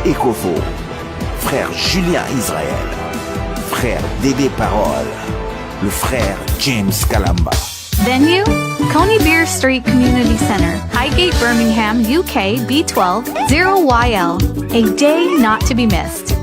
Ekofo, frère Julien Israël, frère Dédé Parole, le frère James Kalamba. Venue, Coney Beer Street Community Center, Highgate, Birmingham, UK, B12, 0YL. A day not to be missed.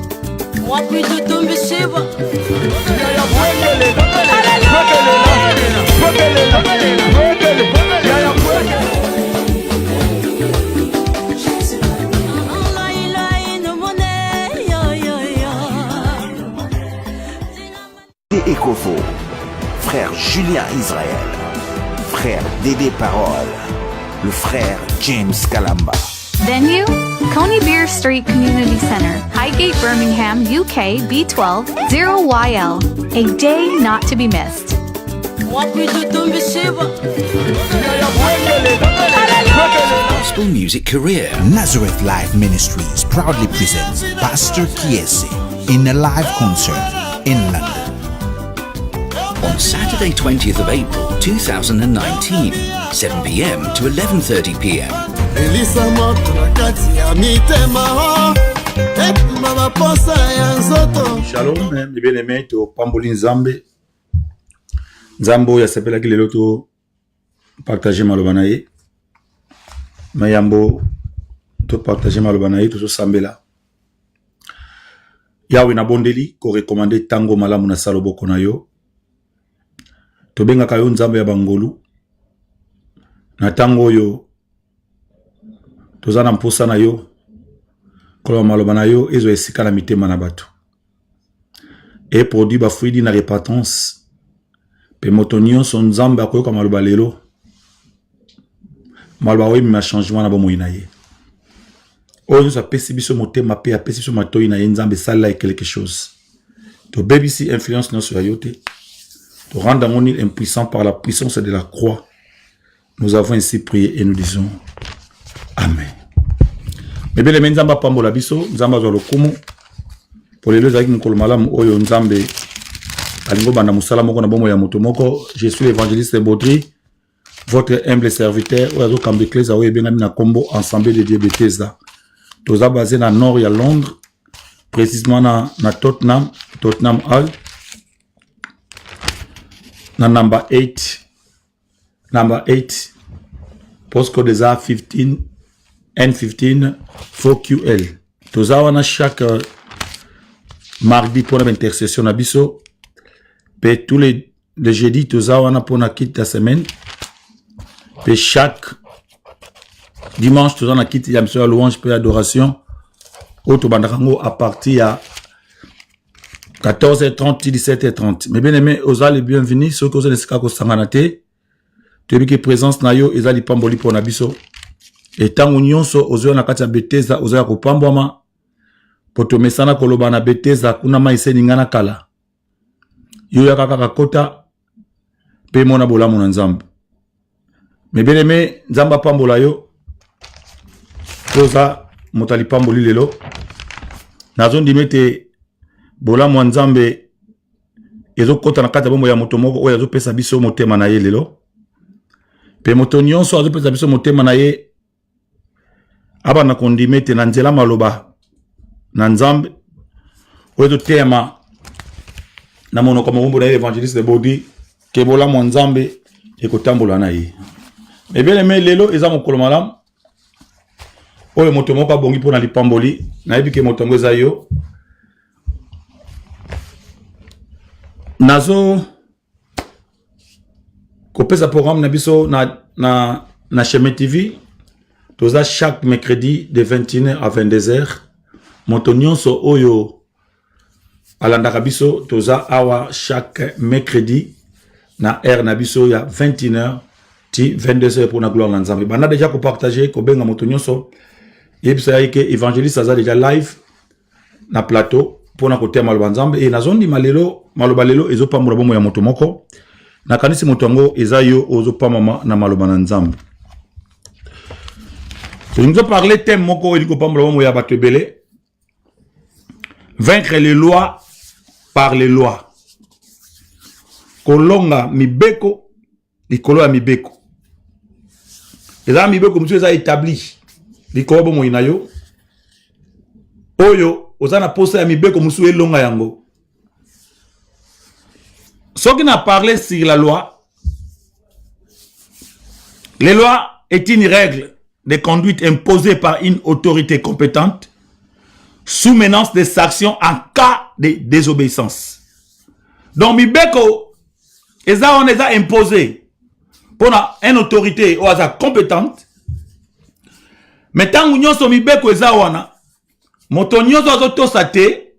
Ekofo, frère Julien Israël, frère Dédé Parole, le frère James Kalamba. Venue, Coney Beer Street Community Center, Highgate, Birmingham, UK, B12, 0YL. A day not to be missed. Gospel music career. Nazareth Life Ministries proudly presents Pastor Kiese in a live concert in London. On Saturday 20th of April 2019, 7 p.m. to 11:30 p.m. Shalom, mes bien-aimés, to Pamboli Nzambe. Nzambo ya sepela ki lelo to partager maloba na ye. Mayambo to partager maloba na ye to sambela. Yawe na bondeli ko recommander tango malamu na saloboko na yo. To benga kayo Nzambe ya bangolu. Na tango yo tozana mposa na yo. Kolo maloba na yo ezo esika na mitema na bato. Et produit ba fruit na repentance. Pe motonio son Nzambe akoyoka maloba lelo. Maloba oyi ma changement na bomo inaye. Oyo sa pesi biso motema pe a pesi biso matoi na Nzambe sala quelque chose. To BBC influence no sur yote. To rendre mon île impuissant par la puissance de la croix. Nous avons ainsi prié et nous disons Amen. Mais bien les Nzamba pambola biso, Nzamba zo lokumu. Pour les deux avec mukolo malamu oyo Nzambe alingo banda musala moko na bomo ya moto moko. Je suis l'évangéliste Baudry, votre humble serviteur. Oyo kambe kleza oyo bengami na kombo ensemble de Dieu Bethesda. Toza basé na nord ya Londres, précisément na Tottenham Hall. Na number 8 postcode za 15 N15 4QL. Toza wana chaque mardi pour l'intercession na biso. Pe tous les jeudis toza wana pour na kit la semaine. Pe chaque dimanche toza na kit ya biso louange pe adoration. Auto bandakango à partir à 14h30, 17h30. Mais bien aimé, osa les bienvenus, ceux qui osent l'esca ko sanganate. Tu que présence na yo, ezali pamboli pour nabiso. Et tant nyonso ozo na kati ya Bethesda, ozo ya ko pambwama. Poto mesana koloba na Bethesda kuna maise ningana kala. Yo ya kaka kota pe mona bola mona Nzambe. Mais bien aimé, Nzamba pambola yo. Oza motali pamboli lelo. Nazo ndimete bola Nzambe ezo kota na kata bombo ya moto moko oyo azo pesa biso motema na ye lelo. Pe moto nyonso azo pesa biso motema na ye aba na kondimete na nzela maloba na Nzambe oyo tema na monoko mobombo na ye évangéliste Baudry ke bola Nzambe ekotambola na ye. Mais bien aimé lelo eza mokolo malamu oyo moto moko abongi pona lipamboli na yebi ke moto ngo eza yo. Nazo kopesa programme na biso na Chemin TV. Toza chaque mercredi de 21h à 22h. Motonyon so oyo alandaka biso toza awa chaque mercredi na air na biso ya 21h ti 22h pour na gloire na Nzambe. Bana déjà ko partager ko benga motonyon so yebisa yake évangéliste aza déjà live na plateau. Pour na côté maloba Nzambe et na zondi malelo maloba lelo ezo pambola bomo ya moto moko na kanisi moto ngo eza yo ozo pamama na maloba na Nzambe. Je nous ai parlé thème moko eliko pambola bomo ya bato ebele. Vaincre les lois par les lois. kolonga mibeko likolo ya mibeko. Eza mibeko monsieur eza établi likolo bo moina yo. Oyo ozana posa ya mibeko musu elonga yango. Ce qui n'a parlé sur la loi, les lois est une règle de conduite imposée par une autorité compétente sous menace de sanctions en cas de désobéissance. Donc, mibeko, on les a imposés pour une autorité ou compétente. Mais tant que nous mibeko wana, moto nyozo azoto sate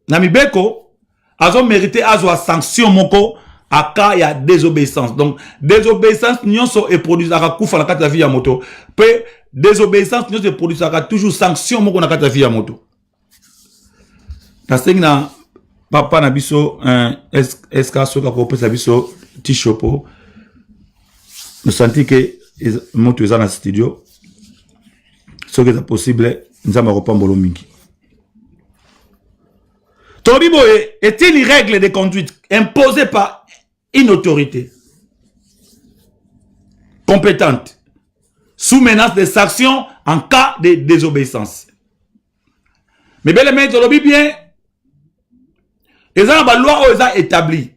na mibeko azo mérité azo sanction moko à cas ya désobéissance. Donc désobéissance nyonso et produit aka kufa na kati ya vie ya moto. Pe désobéissance nyonso et produit aka toujours sanction moko na kati ya vie ya moto. Na sengna papa na biso eska soka ko pesa biso tishopo. Nous senti que moto eza na studio. Ce qui est possible, nous avons repambolo mingi. Tobibo est une règle de conduite imposée par une autorité compétente sous menace de sanctions en cas de désobéissance. Mais bel et bien, Tobi bien, ils ont la loi où ils ont établi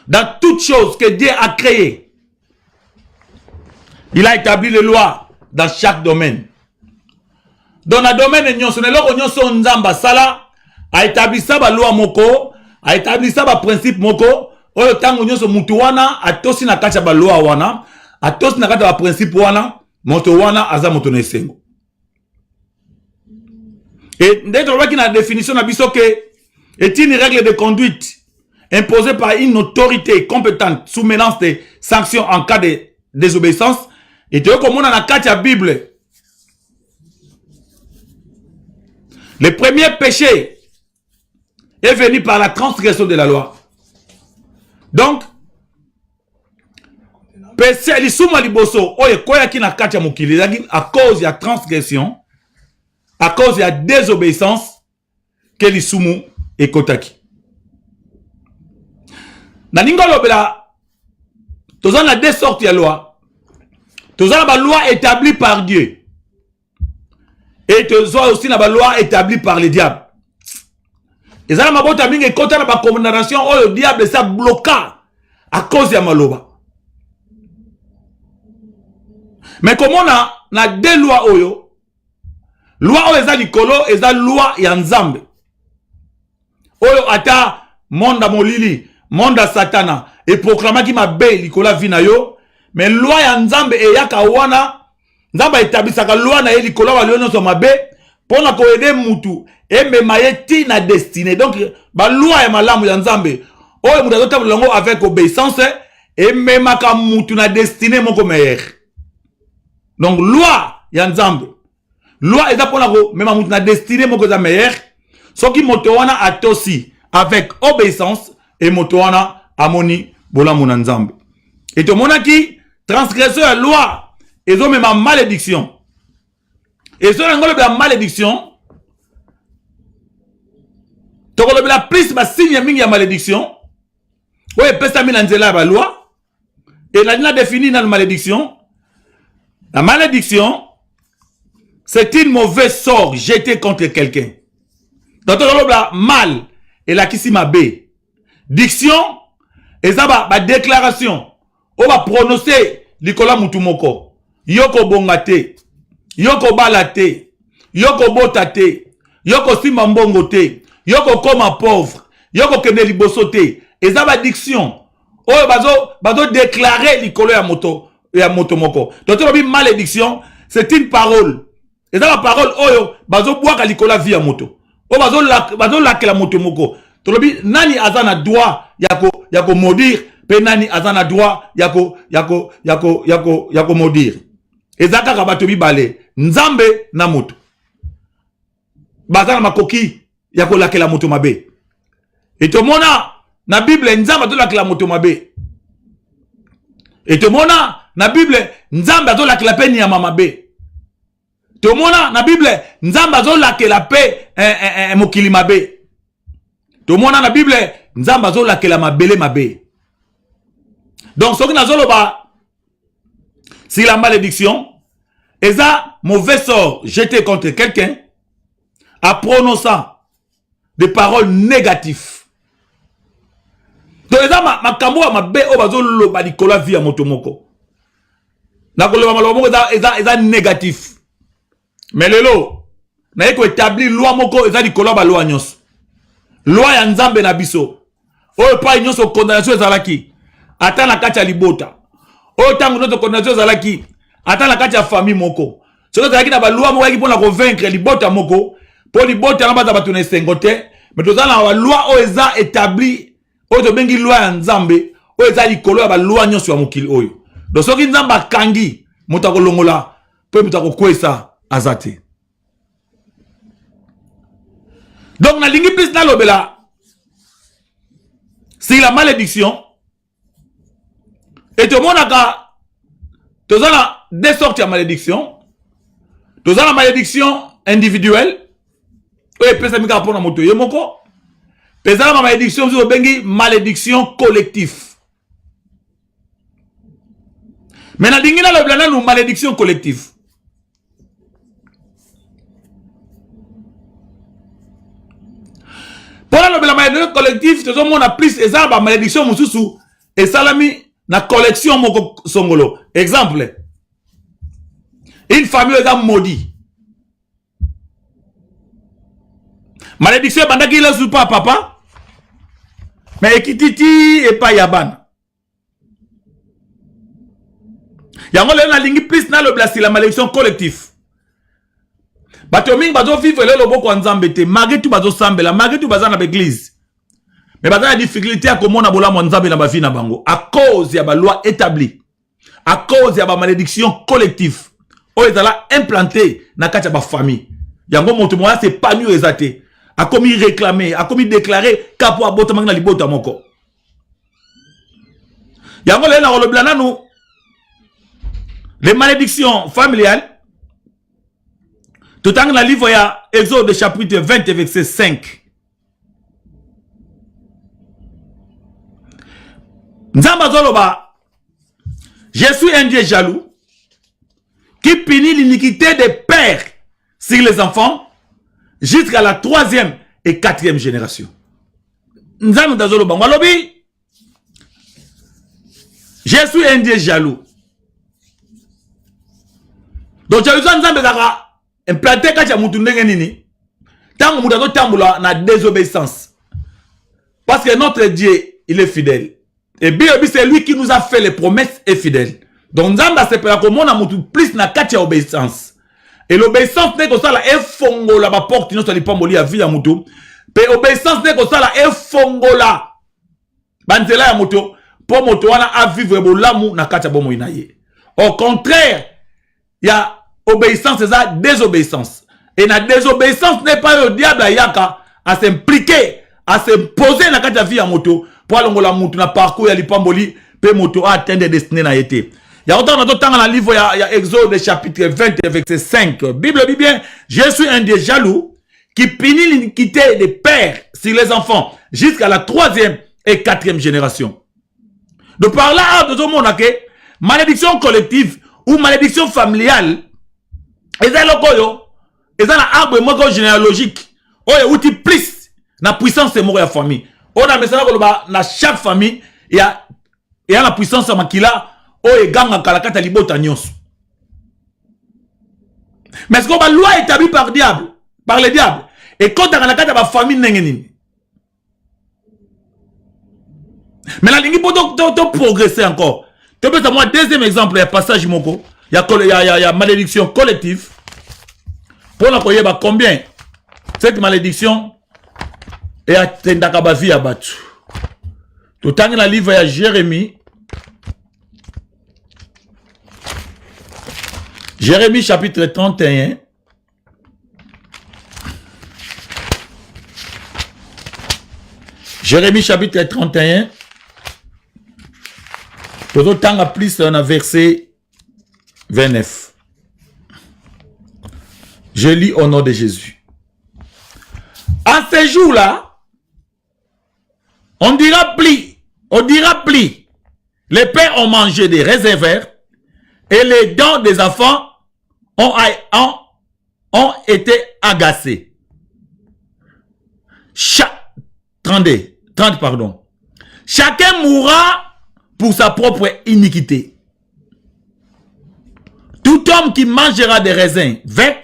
dans toute chose que Dieu a créée. Il a établi les lois dans chaque domaine. Dans le domaine de Nyonso Nzamba Sala, a établi ça ba loi moko, a établi ça ba principe moko, oyo tango Nyonso mutuwana, a tosi na kacha ba loi wana, a tosi na kacha ba principe wana, moto wana aza moto nesengo. Et dès qu'on voit qu'il y a une définition est une règle de conduite imposée par une autorité compétente sous menace de sanctions en cas de désobéissance. Et tu vois comme on a la carte de la Bible. Le premier péché est venu par la transgression de la loi. Donc, péché, l'isuma liboso, oye koya ki na kati ya mokili, à cause de la transgression, à cause de la désobéissance, que l'isumu est kotaki. Na ningolo bela, tozan a deux sortes de loi. Tozan la loi établie par Dieu. Et tozan aussi la loi établie par le diable. Et ça, ma botte mingi kota na ba condamnation, oh le diable ça bloqua à cause de maloba. Mais comme on a deux lois oyo, loi oyo eza likolo eza loi ya nzambe. Oyo ata monda molili, monda satana et proclama ki mabe likola vina yo, mais loi ya nzambe e yaka wana nzamba etablisaka loi na ye likola wa lio nyonso mabe pona ko aider mutu e memaye ti na destinée. Donc ba loi ya malamu ya nzambe oyo mutu azotambola ngo avec obéissance e memaka mutu na destinée moko meilleur. Donc loi ya nzambe loi eza pona ko mema mutu na destinée moko za meilleur. Soki moto wana atosi avec obéissance et moto wana amoni bolamu na nzambe. Et to monaki transgresseur la loi et zo mema malédiction. Et so ngolo ba malédiction to ko la plus ba signe mingi ya malédiction. Ouais pesa mi na nzela ba loi et la défini dans la malédiction. La malédiction c'est une mauvaise sort jetée contre quelqu'un. Dans le mal et la kisima B. Diction et ça ba déclaration. On va prononcer likola mutumoko. Yoko bongate. Yoko balate. Yoko botate. Yoko sima mbongote. Yoko koma pauvre. Yoko kende libosote. Et ça ba diction. Oh bazo déclarer likola ya moto moko. Donc le malédiction c'est une parole. Et ça la parole oyo bazo boaka likola via moto. O bazo lakela moto moko. Tolobi nani azana droit yako maudire pe nani azana droit yako maudire. Ezaka kabatobi bale nzambe na moto. Bazana makoki yako lakela moto mabe. Et to mona na Bible nzambe to lakela moto mabe. Et to mona na Bible nzambe to lakela pe ni ya mabe. Tomona na Bible nzamba zo lakela pe mokili mabe. Tomona na Bible nzamba zo lakela mabele mabe. Donc, ce qui n'a pas, si la malédiction, et ça, mauvais sort jeté contre quelqu'un, en prononçant des paroles négatives. Donc, ça, ma kambo, ma bé, o bazo lo badikola via motomoko. Na kolo ma lo moko, ça négatif. Mais le lo, na yeko établi loi moko, ça dikola ba loi nyos. Loi ya nzambe na biso. O pa nyos condamnation ezalaki. Ata na kati ya libota. O tango notre condamnation ezalaki. Ata na kati ya famille moko. Soki ezalaki na ba loi moko yaki pona convaincre libota moko. Pour libota na baza batu na esengote. Mais tozala na loi o eza établi. O to bengi loi ya nzambe. O eza likolo ya ba loi nyos ya mokili oyo. Donc soki nzamba kangi. Moto akolongola. Po moto akokwesa azate. Donc, na lingi plus na lobela, c'est la malédiction. Et tout le monde a deux sortes de malédiction. Tout la malédiction individuelle. Et puis ça me capone à moto yemoko. Puis ça la malédiction vous bengi malédiction collective. Mais na lingi na lobela nous malédiction collective. Pour la malédiction collective, tout le monde a plus et ça la malédiction mususu et salami na collection moko songolo. Exemple, une famille est maudit. Malédiction bandaki la sous pas papa, mais ekititi et pas yaban. Yango le na lingi plus na le blasi la malédiction collective. Bato mingi bazo vivre le lobo kwa nzambe te, malgré tout bazo sambela, malgré tout baza na l'église. Mais baza na difficulté à komona bola mo nzambe na ba vie na bango à cause ya ba loi établie. À cause ya ba malédiction collective. O ezala implanté na kati ya ba famille. Yango moto mo c'est pas nu ezate. A commis réclamer, a commis déclarer kapo abota mangina libota moko. Yango le na roloblana nous les malédictions familiales. Tout dans le livre, il y a Exode chapitre 20, verset 5. Je suis un Dieu jaloux qui punit l'iniquité des pères sur les enfants jusqu'à la 3e et 4e génération. Je suis un Dieu jaloux. Donc, j'ai besoin de implanté quand tu mutu ndenge nini tango mutu azotambula na désobéissance parce que notre Dieu il est fidèle et bien c'est lui qui nous a fait les promesses et fidèle donc nzamba sepela komona mutu plus na kati ya obéissance et l'obéissance n'est que ça la efongola ba porte no sali pamboli ya vie ya mutu pe obéissance n'est que ça la efongola banzela ya mutu po moto wana a vivre bolamu na kati ya bomo inaye au contraire il y a obéissance, c'est ça, désobéissance. Et la désobéissance n'est pas le diable à s'impliquer, à s'imposer dans la vie à moto. Pour aller la moto, na parcours, ya lipamboli, pe moto a atteindre des destinées na été. Il y a autant de temps dans le livre, il y a Exode chapitre 20, verset 5. Bible dit bien, je suis un Dieu jaloux qui punit l'iniquité des pères sur les enfants jusqu'à la 3e et 4e génération. De par là, de ce monde, malédiction collective ou malédiction familiale, et ça et ça la arbre moko généalogique oyo outil plus na puissance de moko ya famille on a message na chaque famille il y a la puissance ya makila oyo ganga kalakata libota nyonso mais ce qu'on va loi établie par le diable et quand dans la kata ba famille nengeni mais la ligne pour progresser encore tu peux moi deuxième exemple ya passage moko il y a malédiction collective. Pour la koyeba combien cette malédiction est atteinte à la vie à battu. Tout dans le livre il y a Jérémie. Jérémie chapitre 31. Jérémie chapitre 31. Tout autant à plus on a verset 29. Je lis au nom de Jésus. En ces jours-là, on dira plus les pères ont mangé des raisins verts et les dents des enfants ont été agacées. 30, pardon. Chacun mourra pour sa propre iniquité. Tout homme qui mangera des raisins verts,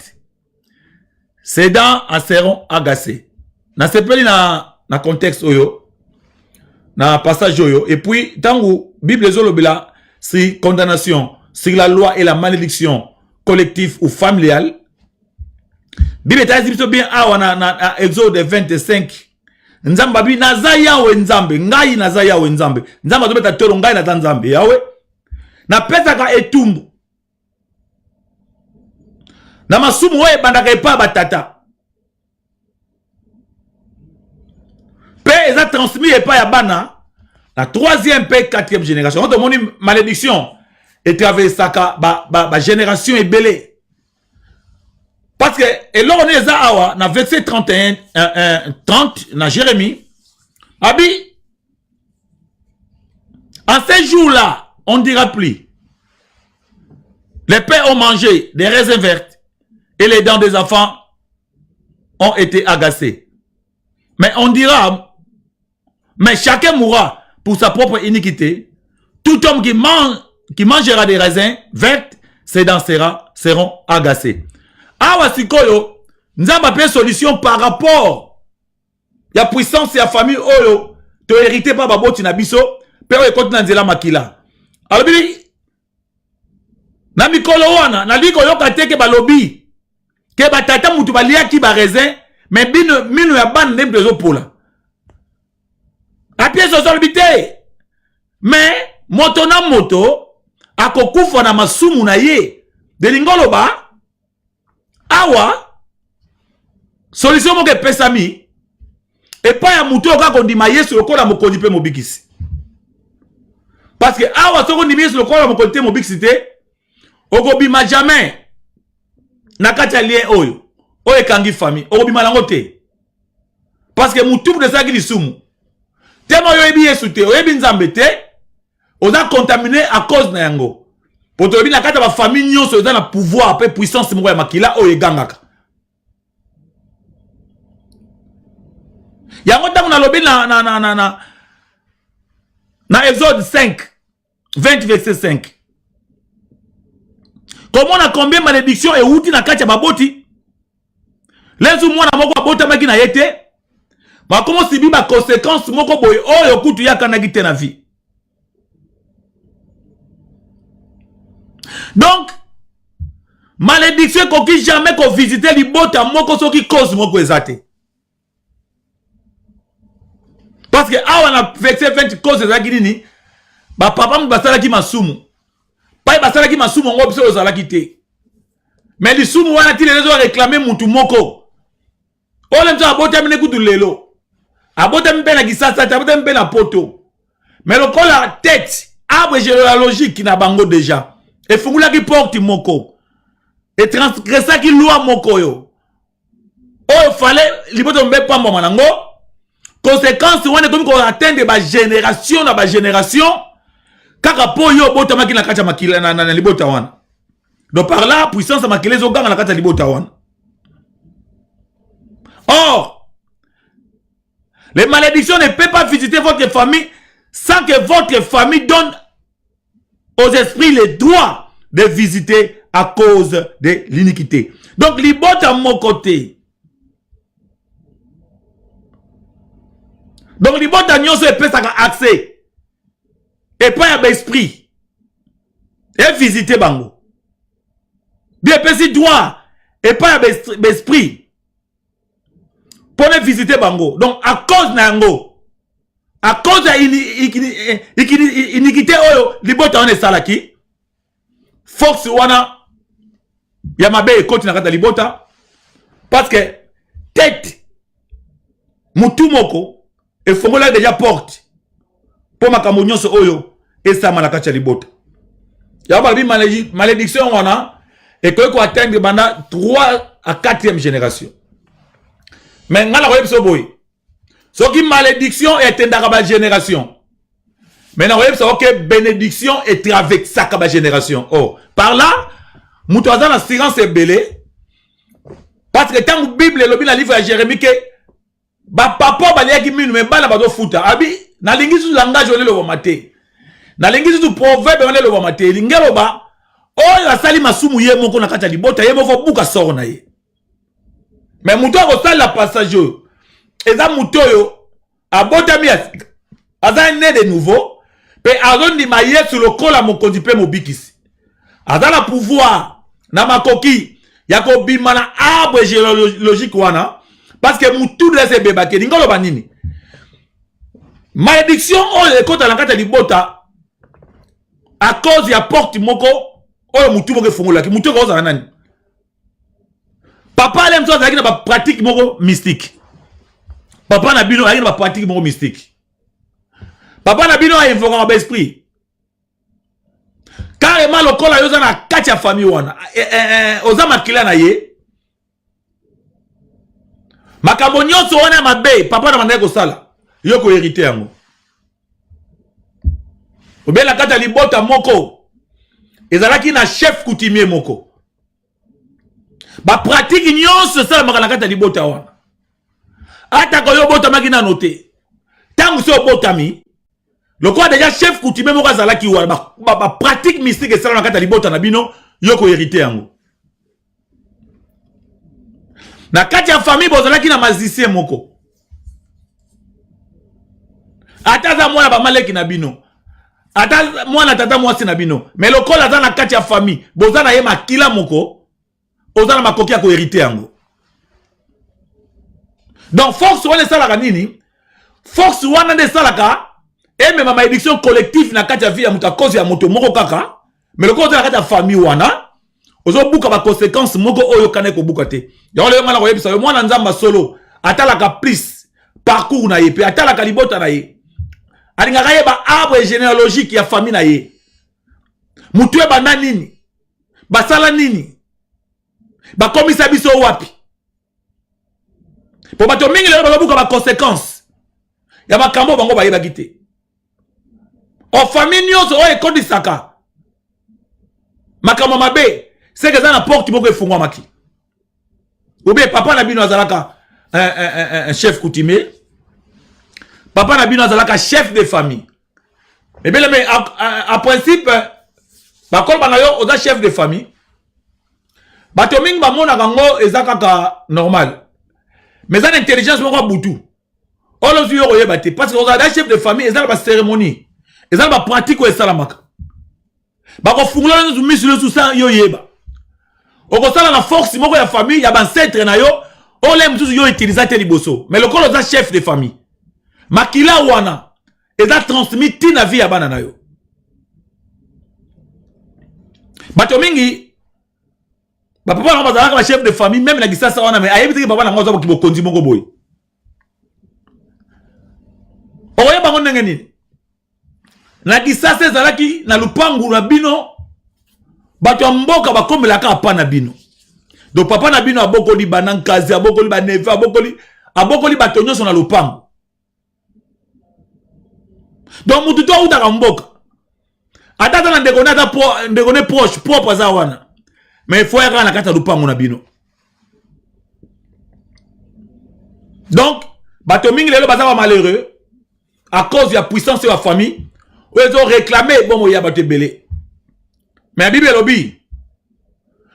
ses dents seront agacées. Na sepeli na contexte oyo, na passage oyo, et puis tant que Bible zolobela si condamnation sur la loi et la malédiction collective ou familiale, Bible tazi bien awa na Exode 25. Nzamba bi naza yawe nzambe, ngai naza yawe nzambe. Nzamba tobeta tolo ngai na nzambe yawe. Na pesa ka etumbu. Na masumu we bandaka epa batata. Pe eza transmis epa ya bana. La troisième pe quatrième génération. Quand on dit malédiction et traversa ba génération est belée. Parce que, et là on est à dans verset 31, 30, dans Jérémie, Abi, en ces jours-là, on ne dira plus, les pères ont mangé des raisins verts et les dents des enfants ont été agacées. Mais on dira, mais chacun mourra pour sa propre iniquité. Tout homme qui mangera des raisins verts, ses dents seront agacées. Awa sikoyo, nzamba pe solution par rapport ya puissance ya famille oyo to hérité pa baboti na biso pe oyo konti na nzela makila. Alobi na mikolo wana na liko yoka teke balobi ke batata mutu balia ki ba raisin mais mino ya ban ne bezo pola. A pièce au solbité. Mais moto na moto akokufa na masumu na ye de lingolo ba awa solution moke pesami et pas ya muto ka kondima yesu lokola mokondi pe mobikisi parce que awa soko ndimi yesu lokola mokondi te mobikisi te okobima jamais na kati ya lien oyo ekangi famille okobima lango te parce que mutu de ça qui lisumu temo yo ebi yesu te oyebi nzambe te oza contaminé à cause na yango. Pour te dire, la ba famille nyonso dans la pouvoir pe puissance moko ya makila o egangaka. Yango tango na lobi na Exode 5 20 verset 5. Comment on a combien malédiction et outi na kati ya baboti? Lezu mwana moko abota maki na yete. Ba comment sibi ba conséquence moko boy oyo kutu yaka na gite na vie. Donc, malédiction qu'on qui jamais qu'on visite libota moko so qui cause moko ezate. Parce que awa na verset 20 cause ezaki nini? Ba papa mbasala ki masumu. Pa basala ki masumu ngo biso ozala ki te. Mais li sumu wana ti les gens réclamer mutu moko. Ole mto abota mine kutu lelo. Abota mpe na kisasa, abota mpe na poto. Mais le col la tête, arbre généalogique qui n'a bango déjà. Et fungula qui porte moko. Et transgressa qui loi moko yo. Oh, fallait, liboto mbe pas mama nango. Conséquence, on est comme qu'on atteint de ba génération na ba génération. Kaka po yo bota maki na kacha makila na libota wana. Donc par là, puissance makile zo ganga na kacha libota wana. Or, les malédictions ne peuvent pas visiter votre famille sans que votre famille donne aux esprits le droit de visiter à cause de l'iniquité. Donc, libota à mon côté. Donc, libota nyonso et peut accès. Et pas à l'esprit. Et visiter bango. Bien, petit droit. Et pas à l'esprit. Pour les visiter bango. Donc, à cause nango. À cause de l'iniquité, libota on est salaki. Fox wana yamabe et côté na kata libota. Parce que tête mutu moko et fongola déjà porte. Pour ma kamonyon oyo et ça malakacha libota. Yaba bi malédiction wana et que ko atteindre banda 3 à 4e génération. Mais ngala ko yebso boy. Ce qui malédiction est une génération. Maintenant, vous voyez, ok, bénédiction et avec ça comme génération. Oh, par là, mouton dans la silence est belé. Parce que tant que Bible le bien livre à Jérémie que ba papa ba liaki minu mais ba na ba do futa. Abi na lingi su langage on le vomate. Na lingi su proverbe on le vomate. Lingelo ba oh la sali masumu ye moko na kata libota ye moko buka soro na ye. Mais mouton ko sala passage. Eza mouton yo abota mi aza né de nouveau. Pe azondi ma yesu lokola mokonzi pe mobikisi. Aza na pouvoir na makoki ya ko bima na arbre généalogique wana parce que mutu de ces bébés ke ngolo banini. Malédiction o le kota na kata libota à cause ya porte moko o mutu moko fongola ki mutu ko za nani. Papa aime ça na ba pratique moko mystique. Papa na bino na ba pratique moko mystique. Papa na bino a invoqué l'esprit. Carrément le kola yoza na kati ya famille wana. Oza makila na ye. Makambo nyonso wana mabe, papa na mandeko sala. Yoko hérité yango. Obela kata libota moko. Ezalaki na chef coutumier moko. Ba pratique nyonso sala makala kata libota wana. Ata ko yo bota makina noté. Tangu so botami. Le quoi déjà chef coutumier moko azalaki wana ba pratique mystique et ça na kata libota na bino yoko hérité yango. Na kati ya famille bozalaki na magicien moko. Ata za mwana ba maleki na bino. Ata mwana tata mwasi na bino. Mais le col aza na kati ya famille bozana ye makila moko. Ozana makoki ya ko hérité yango. Donc force wana salaka nini? Force wana de salaka et même ma malédiction collective na kati ya vie ya muta cause ya moto moko kaka mais le cause na kati ya famille wana ozo buka ba conséquences moko oyo kané ko buka te ya le ngala ko yebisa yo mwana nzamba solo atalaka plus parcours na ye pe atalaka libota na ye alinga ka yeba arbre généalogique ya famille na ye mutu e banda nini basala nini ba komisa biso wapi po bato mingi le ba buka ba conséquences ya makambo bango ba yeba kité. En famille nyonso o ekodi saka. Makama mabe, c'est que ça na porte moko efungwa maki. Obe papa na bino azalaka un chef coutumier. Papa na bino azalaka chef de famille. Mais bien mais à principe ba kol bana yo oza chef de famille. Bato mingi ba mona kango ezaka normal. Mais ça l'intelligence moko butu. Olo su yo koyeba te parce que oza chef de famille ezala ba cérémonie. Et ça va pratique ou salamaka. Ba ko fungula nzu misilo sous ça yo yeba. O ko sala na force moko ya famille ya ba ancêtre na yo, o lem tous yo utilisateur liboso. Mais le kolo za chef de famille. Makila wana eza transmis tina vie ya bana na yo. Bato mingi ba papa na bazalaka ba chef de famille même na gisasa wana mais ayebi te papa na ngoza bo konzi moko boy. O yeba ngone ngeni. Na kisasa ezalaki na lupangu na bino bato mboka bakomelaka apa na bino. Donc papa na bino abokoli banankazi abokoli baneve abokoli bato nyonso na lupangu. Donc mutu to utaka mboka. Atata na ndekone proche propre za wana. Mais faut yaka na kata lupangu na bino. Donc bato mingi lelo baza malheureux à cause de la puissance de la famille. Ils ont réclamé bon moya baté belé. Mais la Bible lobby.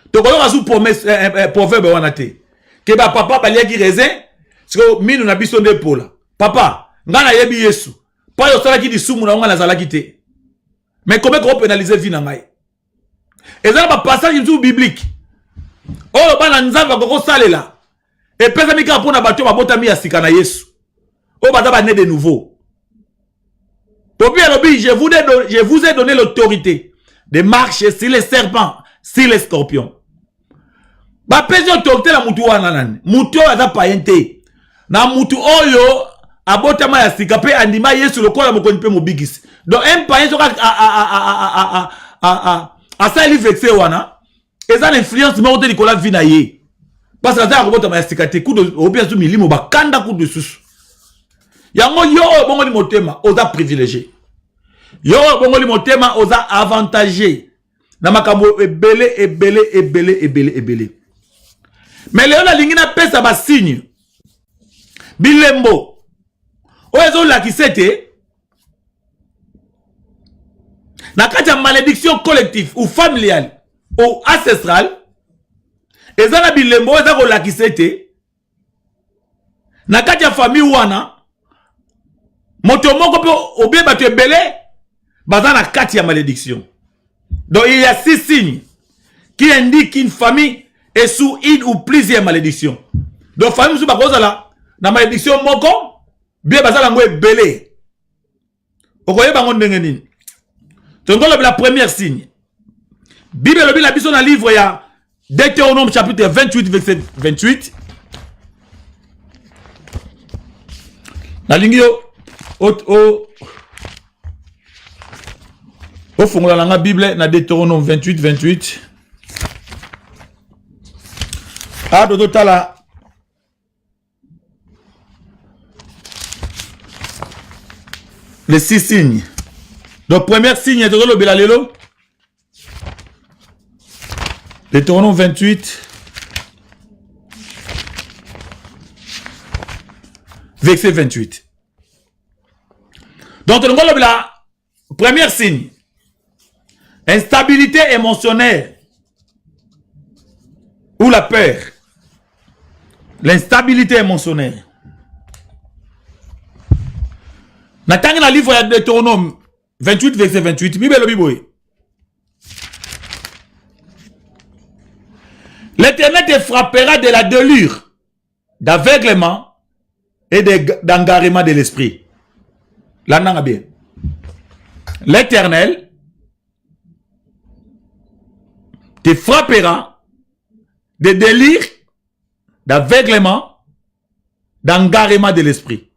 To ko yo promesse proverbe wana te. Ke ba papa ba liaki raisin, parce que minu na biso nde pola. Papa, ngana yebi Yesu. Pa yo sala ki di sumu na ngana zala kité. Mais comment qu'on pénaliser vie na ngai? Et ça ba passage du biblique. Oh bana nzamba ko salela. Et pesa mika pona bato ba botami ya sika na Yesu. Oh bata ba né de nouveau. Je vous ai donné l'autorité de marcher sur les serpents, sur les scorpions. Ba pesi autorité la mutu wana nani. Mutu aza païente. Na mutu oyo abotama ya sika pe andima Yesu lokola mokoni pe mobigisi. Donc un païen soka a ça li vexé wana. Et ça l'influence mais on te Nicolas vina ye. Parce que ça abotama ya sika te coup de obia su milimo ba kanda coup de susu. Yango yo bongo ni motema oza privilégié. Yo bongoli motema oza avantagé. Na makambo ebele. Mais léo la lingina pesa ba signe. Bilembo. Oezo la kisete. Na kati ya malédiction collective ou familiale ou ancestrale. Ezana bilembo eza ko la kisete. Na kati ya famille wana. Moto moko pe obie bato ebele. Bazana kati ya malédiction. Donc il y a 6 signes qui indiquent qu'une famille est sous une ou plusieurs malédictions. Donc famille sous bakoza la na malédiction moko bien bazala ngo ebele. Okoye bango ndenge nini? Tongolo la première signe. Bible lobi la biso na livre ya Deutéronome chapitre 28 verset 28. La ligne au fond de la Bible, dans Deutéronome 28, 28. Ah, de total, les 6 signes. Donc, premier signe, est le Belalelo. Deutéronome 28. Verset 28. Donc, la première signe. Instabilité émotionnelle ou la peur. L'instabilité émotionnelle. Natanga na livre de Deutéronome 28 verset 28. L'Éternel te frappera de la delure, d'aveuglement et d'engarement de l'esprit. Là, on a bien. L'Éternel te frappera de délire, d'aveuglement, d'engarement de l'esprit.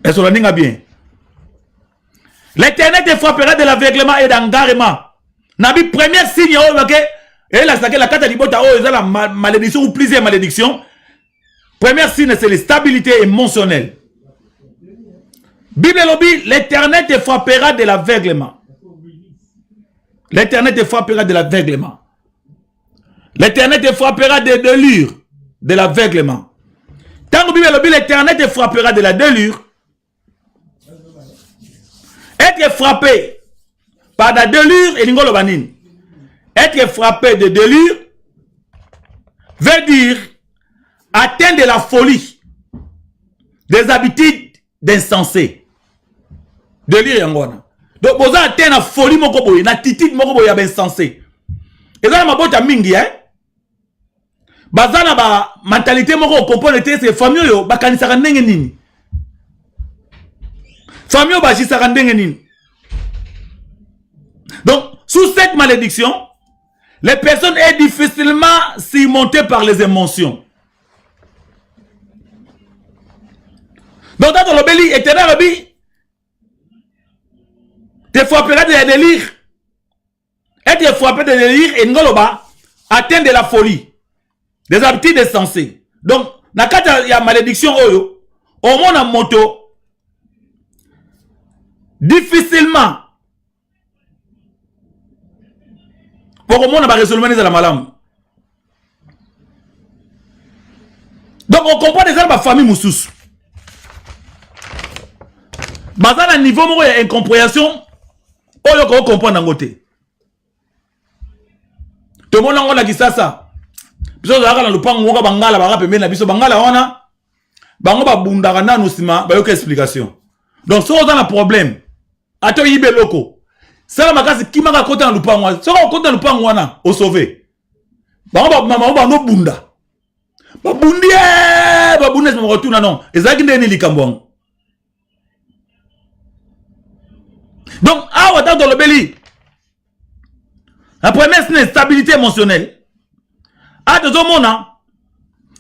Est-ce que vous bien? L'Éternel te frappera de l'aveuglement et d'engarement. Nabi premier signe, et la carte de l'ibota, la malédiction ou plusieurs malédictions. Premier signe, c'est l'instabilité émotionnelle. Bible lobby, l'Éternel te frappera de l'aveuglement. L'Éternel te frappera de l'aveuglement. L'Éternel te frappera de delure, de l'aveuglement. Tant que Bible lobby, l'Éternel te frappera de la delure. Être frappé par la delure et l'ingolo banine. Être frappé de delure veut dire atteindre de la folie, des habitudes d'insensé. Delire yangona. Donc vous atteindre la folie moko boye, na attitude moko boye ya insensé. Et ça ma bota mingi bazana ba mentalité moko comprendre te c'est famille yo bakanisaka ndenge nini. Famille ba jisaka ndenge nini. Donc sous cette malédiction, les personnes sont difficilement surmontées par les émotions. Donc dans le béli éternel lobby te frappera de délire. Et te frappé de délire et ngoloba atteint de la folie. Des habitudes insensées. Donc, nakata ya malédiction oyo, au monde en moto, difficilement, pour au monde en résoudre la malam. Donc, on comprend déjà la famille moussous. Dans un niveau où il y a incompréhension, on comprend d'un côté. Tout le monde a dit ça. Biso zaka na lupango ngoka bangala baka pembeni na biso bangala wana bango babundaka na nosima bayoka explication. Donc so on a un problème. Ato yibe loko. Sala makasi kimaka kota na lupango wana. So kota na lupango wana o sauver. Bango mama bango bunda. Babundie me retourna non. Ezaki ndeni likambo. Donc awa dans le beli. La première c'est une stabilité émotionnelle. Ah, de zomona,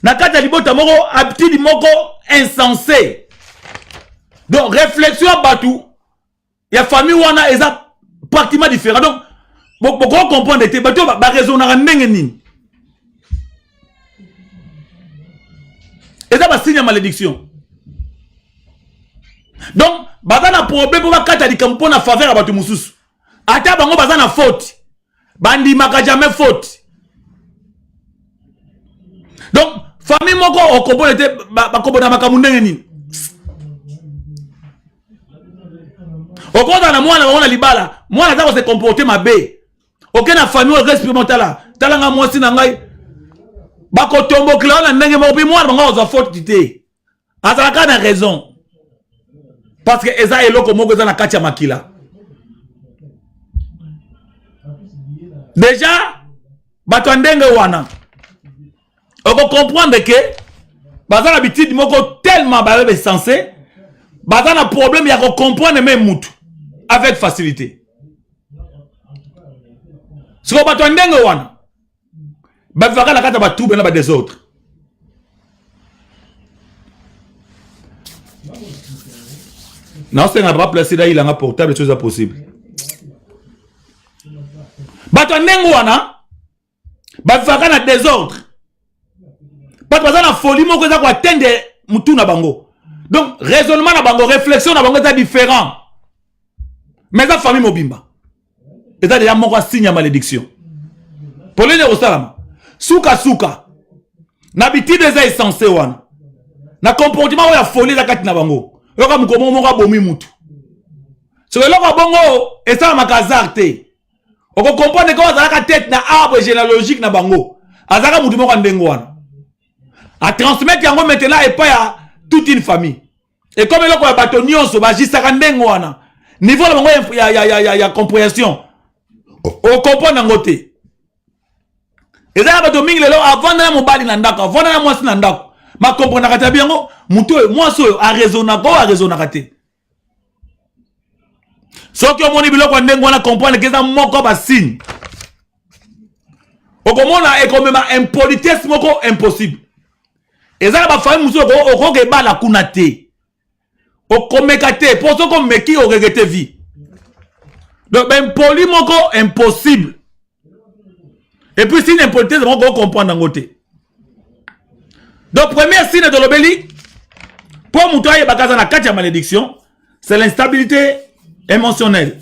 nakata libota moko, habitude moko insensé. Donc, réflexion à batou, il y a famille où on a des pratiquement différents. Donc, beaucoup comprendre que batou va raisonner à n'engeni. Et ça va signer malédiction. Donc, baza na problème pour bakata likampo na faveur abatu mususu. Ata bango baza na faute. Bandi maka jamais faute. Donc, famille moko okombo était bakombo na makamundenge nini. Okonda na mwana bango na libala, mwana za ko se comporter mabe. Aucun famille expérimentale là. Talanga mwasi na ngai. Bako tombo kla na ndenge mo bi mwana bango za faute dité. Azalaka na raison. Parce que eza eloko moko eza na kati ya makila. Déjà bato ndenge wana. On peut comprendre que baza na bitidi moko tellement ba sensé, baza na problème ya ko comprendre même mutu avec facilité. Ce que bato ndenge wana. Ba vaka na kata ba tout bena ba des autres. Non, c'est un rappel là, il a un portable, chose possible. Bato ndenge wana ba vaka na désordre. Bato baza na folie moko za ko atteindre mutu na bango. Donc raisonnement na bango, réflexion na bango est différent. Mais la famille mobimba. Et ça déjà moko signe ya malédiction. Pour les Rosalama. Souka na biti des essence wana. Na comportement ya folie za kati na bango. Yoka mukomo moko bomi mutu. So eloko bongo esa makazarte. Oko comprendre ko azalaka tête na arbre généalogique na bango. Azaka mutu moko ndengo wana. A transmettre yango maintenant et pas à toute une famille. Et comme eloko ya bato nyonso ba jisaka ndengo wana. Niveau la bango ya compréhension. O comprendre ngote. Ezaka bato mingi lelo avant na mobali na ndako, avant na mwasi na ndako. Ma comprendre kata biango mutu mwasi oyo a raisonnaka te. Soki omoni biloko ndengo wana comprendre que ça moko ba signe. Okomona ekomema impolitesse moko impossible. Ezaka ba famille musu okoke bala kuna te. Okomeka te pour ko meki o regretter vie. Donc ben poli moko impossible. Et puis si l'impolitesse moko comprendre ngote. Donc premier signe de l'obéli pour mutoye bakaza na kati ya malédiction, c'est l'instabilité émotionnelle.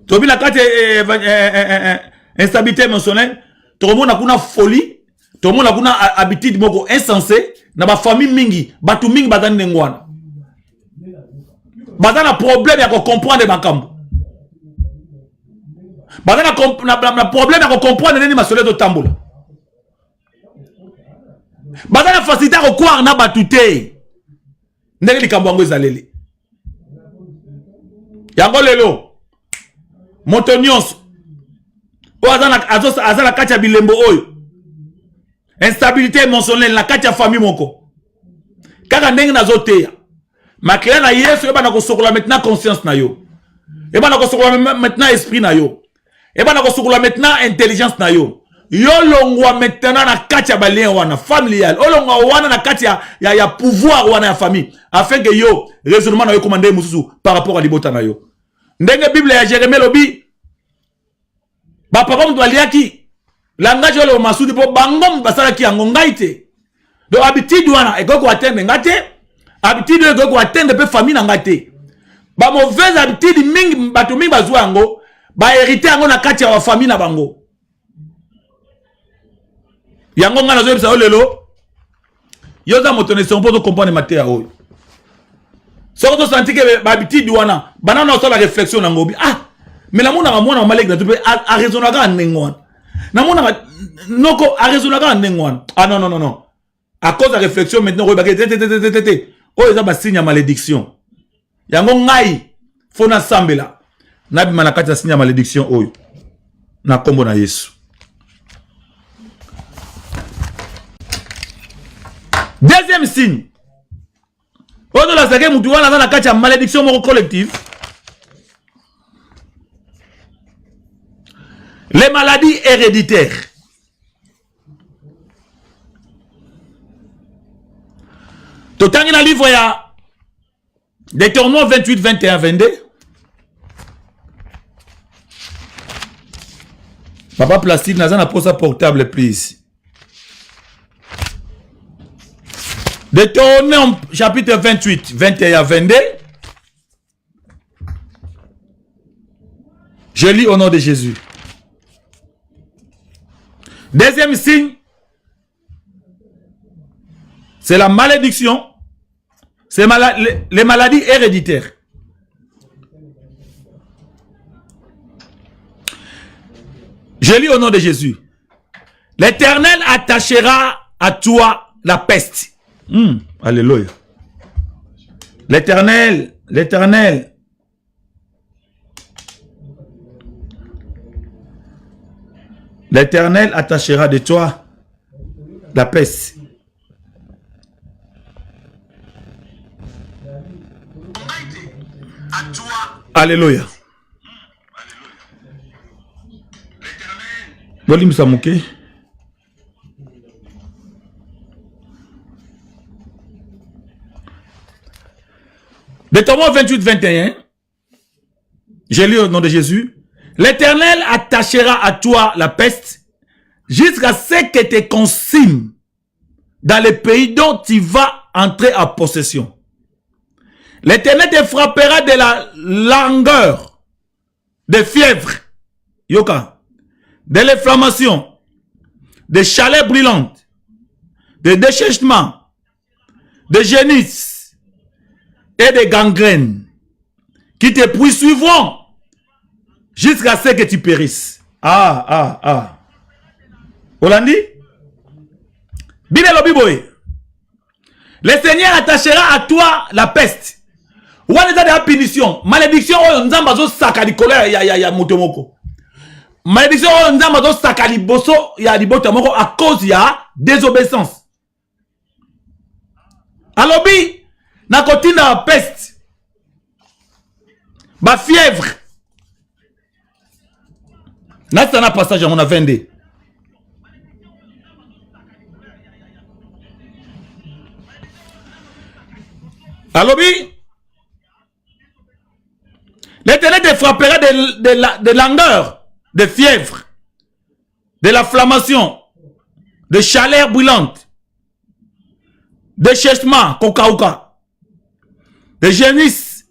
Tobi la kati instabilité émotionnelle, tout le monde a kuna folie, tout le monde a kuna habitude moko insensé, na ba famille mingi, batu mingi bazana ndengwana. Bazana problème ya ko comprendre makambo. Bazana na problème ya ko comprendre nini masole to tambola. Bazana facilité ko croire na batute. Ndenge likambo ngo ezaleli. Yango lelo. Moto nyonso. O azana kati ya bilembo oyo. Instabilité émotionnelle na kati ya famille moko. Kaka ndenge nazoteya. Makela na Yesu eba na kosokola maintenant conscience na yo. Eba na kosokola maintenant esprit na yo. Eba na kosokola maintenant intelligence na yo. Yo longwa maintenant na kati ya balien wana familial. O longwa wana na kati ya pouvoir wana ya famille afin que yo raisonnement na yo commandé mususu par rapport à libota na yo. Ndenge Bible ya Jérémie lobi ba papa mtu aliaki langage yo le masudi po bangom basala ki yango ngaite. Do habitude wana ekoko atteindre ngate. Habitude ekoko atteindre pe famille na ngate. Ba mauvaise habitude mingi batu mingi bazwa yango ba hériter yango na kati ya famille na bango. Yango ngana zo bisa olelo. Yoza motone son poto comprendre maté ya oyo. Soko to senti que ba habitude wana banana so la réflexion na ngobi. Ah, mais la mona mwana malek na tupe a raisonnaka ndengwana. Na mona noko a raisonnaka ndengwana. Ah non. À cause de la réflexion maintenant oh eza ba signe ya malédiction. Yango ngai fona sambela. Na bima na kati ya signe ya malédiction oyo. Na kombo na Yesu. Deuxième signe. Odo la sake mutu wana na kati ya malédiction moko collective. Les maladies héréditaires. Totangi na livre ya Deutéronome 28, 21, 22. Papa plastique n'a pas sa portable, please. Deutéronome chapitre 28, 21 à 22. Je lis au nom de Jésus. Deuxième signe, c'est la malédiction, c'est les maladies héréditaires. Je lis au nom de Jésus. L'Éternel attachera à toi la peste. Alléluia. L'Éternel attachera de toi la peste. Alléluia. Volume Samouké. Deutéronome 28-21. J'ai lu au nom de Jésus. L'Éternel attachera à toi la peste jusqu'à ce que tu consignes dans le pays dont tu vas entrer en possession. L'Éternel te frappera de la langueur, de fièvre, yoka, de l'inflammation, de chaleur brûlante, de déchèchement, de génisse et de gangrène qui te poursuivront jusqu'à ce que tu périsses. Olandi? Le Seigneur attachera à toi la peste. Ou on est dans la punition. Malédiction, on a besoin de sakali colère, ya motomoko. Malédiction, on a besoin de sakali bosso, ya di botomoko à cause ya désobéissance. Alobi, na côté na peste. Ba fièvre. Là, c'est un passage, on a 22. Alobi, l'Éternel te frappera de langueur, de fièvre, de l'inflammation, de chaleur brûlante, de chèchement, kokauka, de génisse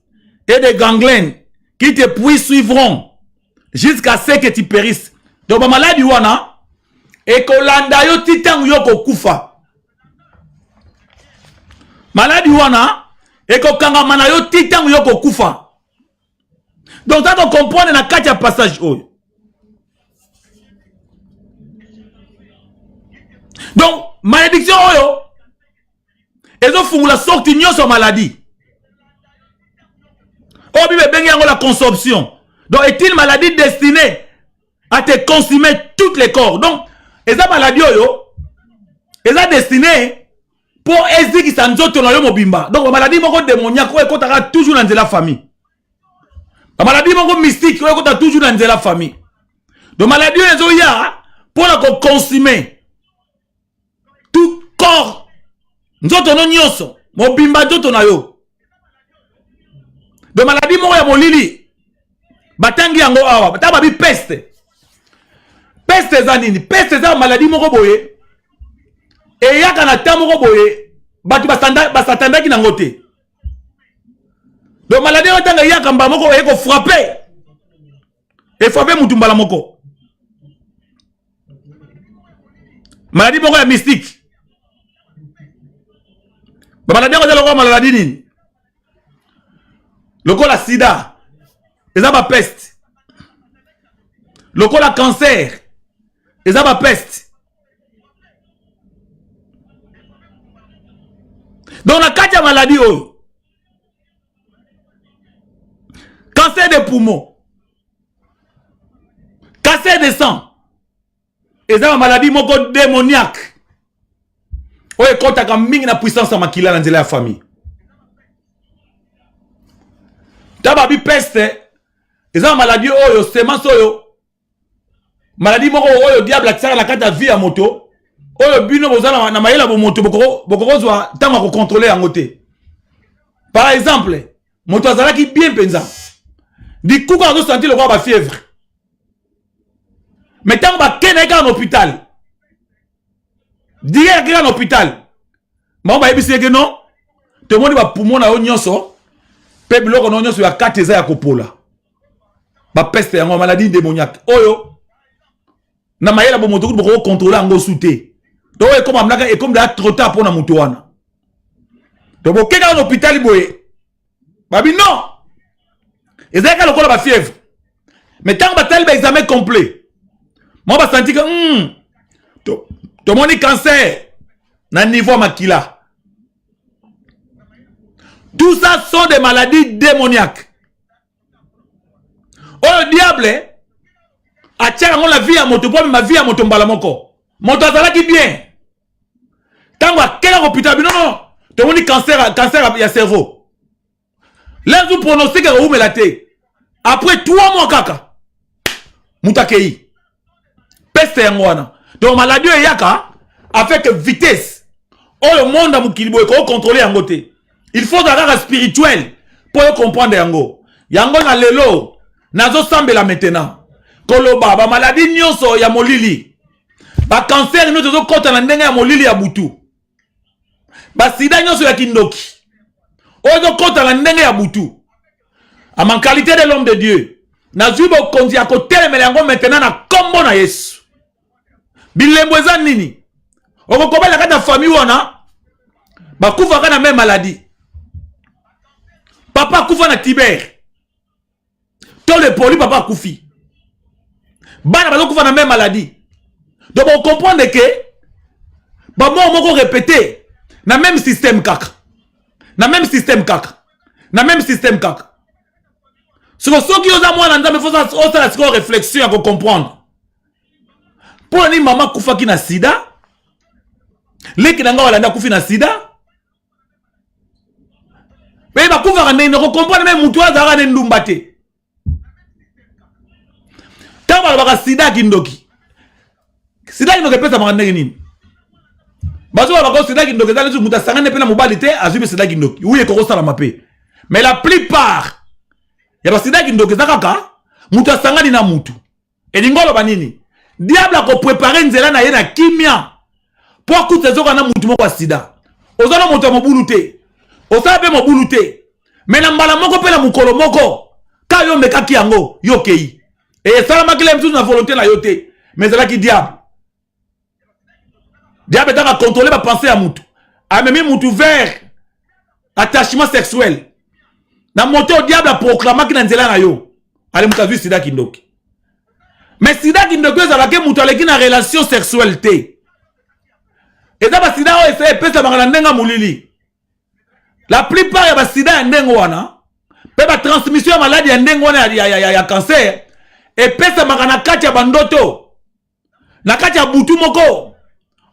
et de gangrène qui te poursuivront jusqu'à ce que tu périsses. Donc, ma maladie wana, et que l'anda yo titan yoko kufa. Maladie wana, et que kanga mana yo titan yoko kufa. Donc, ça, on comprend dans 4 passages. Donc, malédiction, et ils font la sortie de maladie. Oh, bibe bengi la consomption. Donc, est-il une maladie destinée à te consumer tous les corps? Donc, et ça maladie, et ça destiné pour essayer qu'ils s'en sortent dans le mobimba. Donc, la maladie démoniaque, elle toujours dans la famille. La maladie mystique, elle est toujours dans la famille. Donc, la maladie, elle est pour la consommer tout corps. Nous avons nyonso, mobimba tout na yo. Donc, maladie, elle est molili. Batangi yango awa, bataba bi peste. Peste za nini? Peste za maladie moko boye. Et yaka na ta moko boye, batu basatanda ki nango te. Donc maladie otanga yaka mba moko eko frapper. Et frapper mutumbala moko. Maladie moko ya mystique. Ba maladie ko zalo ko maladie nini? Loko la sida. Ils ont ma peste. Le col à cancer. Ils ont ma peste. Donc, on a 4 maladies. Cancer des poumons. Cancer des sang. Ils ont une maladie démoniaque. On est content quand même la puissance à makila dans la famille. Tababi peste. Ils ont une maladie, semence, maladie, le diable a tiré la carte à vie à moto. Bino, vous avez na maïla moto, beaucoup tant contrôler en côté. Par exemple, moto azala qui bien pensa. Du coup, quand on sentit le roi va fièvre. Mais tant que en hôpital, dire en hôpital, Bon ba yebisi que non. Tout le monde va poumon na onyoso. Pe biloko na onyoso ya 4 eza ya kopola. Ba peste yango maladie démoniaque. Oyo. Na mayela bo moto ko contrôler ngo souté. Donc comme amnaka et comme da trop tard pour na mutu wana. Donc bo keka na hôpital boye. Babi non. Ezaka lokola ba fièvre. Mais tant ba tel ba examen complet. Moi ba senti que to moni cancer na niveau makila. Tout ça sont des maladies démoniaques. Oh le diable a tiré la vie à moto pour ma vie à moto mbalamoko. Moto azala qui bien. Tant que quel hôpital non to moni cancer ya cerveau. Là vous prononcez que vous me la té. Après 3 mois kaka. Mutakei. Peste ngwana. Donc maladie yaka avec vitesse. Oh le monde a mukilibo ko contrôler en côté. Il faut un spirituel pour comprendre yango. Yango na lelo nazo sambela maintenant. Koloba ba maladie nyonso ya molili. Ba cancer nyonso zo kota na ndenge ya molili ya butu. Ba sida nyonso ya kindoki. Ozo kota na ndenge ya butu. A man qualité de l'homme de Dieu. Nazu bo konzi ya kotelemela yango maintenant na kombo na Yesu. Bilembo eza nini? Okokobala kata famille wana ba kufa kana même maladie. Papa kufa na Tibère. Tout le poli papa koufi. Bana bazo kufa na même maladie. Donc on comprend que ba moko répéter na même système kaka. Na même système kaka. Na même système kaka. Ce que ceux qui osent à moi nzambe faut ça la réflexion pour comprendre. Pour ni maman kufa ki na sida. Leki nanga wala nda kufi na sida. Mais ba kufa ne comprendre même mutu azara ne ndumbate. Taba ba sida kindoki. Sida kindoki pesa mangane nini? Bazo ba sida kindoki za mutu sangane pe na mobilité azubi sida kindoki. Oui ko sala mape. Mais la plupart ya ba sida kindoki za kaka mutu sangani na mutu. Et ngolo ba nini? Diable a préparé nzela na ye na kimia. Pour kuta zoka na mutu moko sida. Ozana mutu mobuluté. Osabe mobuluté. Mais na mbala moko pe na mukolo moko. Ka yo meka ki yango yo kei. Et salama ki lemtu na volonté na yote. Mais c'est là qui diable. Diable ta contrôler ba pensée à mutu. A même mutu vers attachement sexuel. Na moto diable a proclamé ki na nzela na yo. Ale mutazu sida kindoki. Mais sida kindoki za ke mutu aleki na relation sexuelle te. Et ça ba sida o essaye pesa bangana ndenga mulili. La plupart ya ba sida ya ndengo wana pe ba transmission ya maladie ya ndengo wana ya cancer et pesa bangana kati ya bandoto. Na kati ya butu moko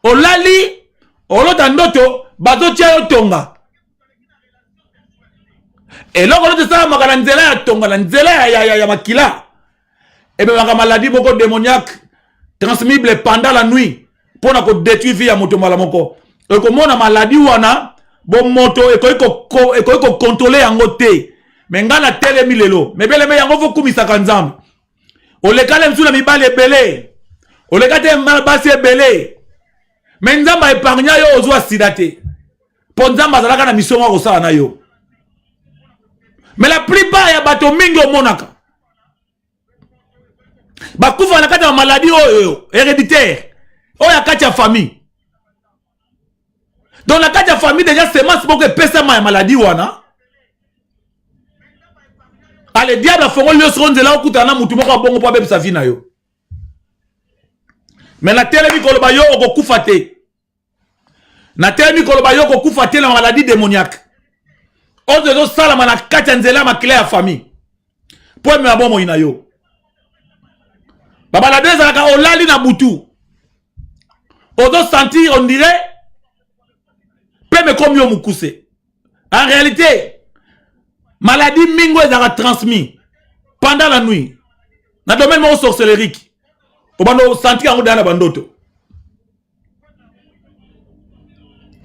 olali olota ndoto bazo tia yo tonga. Et loko lote sa makana nzela ya tonga na nzela ya makila. Et bien ma maladie moko démoniaque transmissible pendant la nuit. Pour na ko détruire vie ya moto mala moko. Et comme on a maladie wana bon moto e ko contrôler yango te. Mais ngana telemi lelo. Mais bele me yango fo kumisa kanzambe. O le kale msula mibale belé. O le kate basi belé. Mais nzamba épargna yo ozwa sidate. Po nzamba zalaka na mission ko sala na yo. Mais la plupart ya bato mingi o monaka. Ba kufa na kati ya maladie oyo héréditaire. Oh, il y a 4 familles. Donc, la 4 familles, déjà, c'est moi, c'est pour que personne ma maladie, wana. Allez, diable, a fait un lieu sur un là, où tu as un mouton, bon, pas même sa vie, na yo. Mais la télé, koloba yo, on koufate. Na télé, koloba yo, on koufate la maladie démoniaque. On se dit, ça, la mana 4 nzela, ma clé à famille. Pour me abon, moi, yo. Baba, la deux, on l'a na boutou. On doit sentir, on dirait, peu me comme yo moukousse. En réalité, maladie mingo est transmise pendant la nuit. Dans le domaine de sorcellerie, on va sentir en dans bandoto.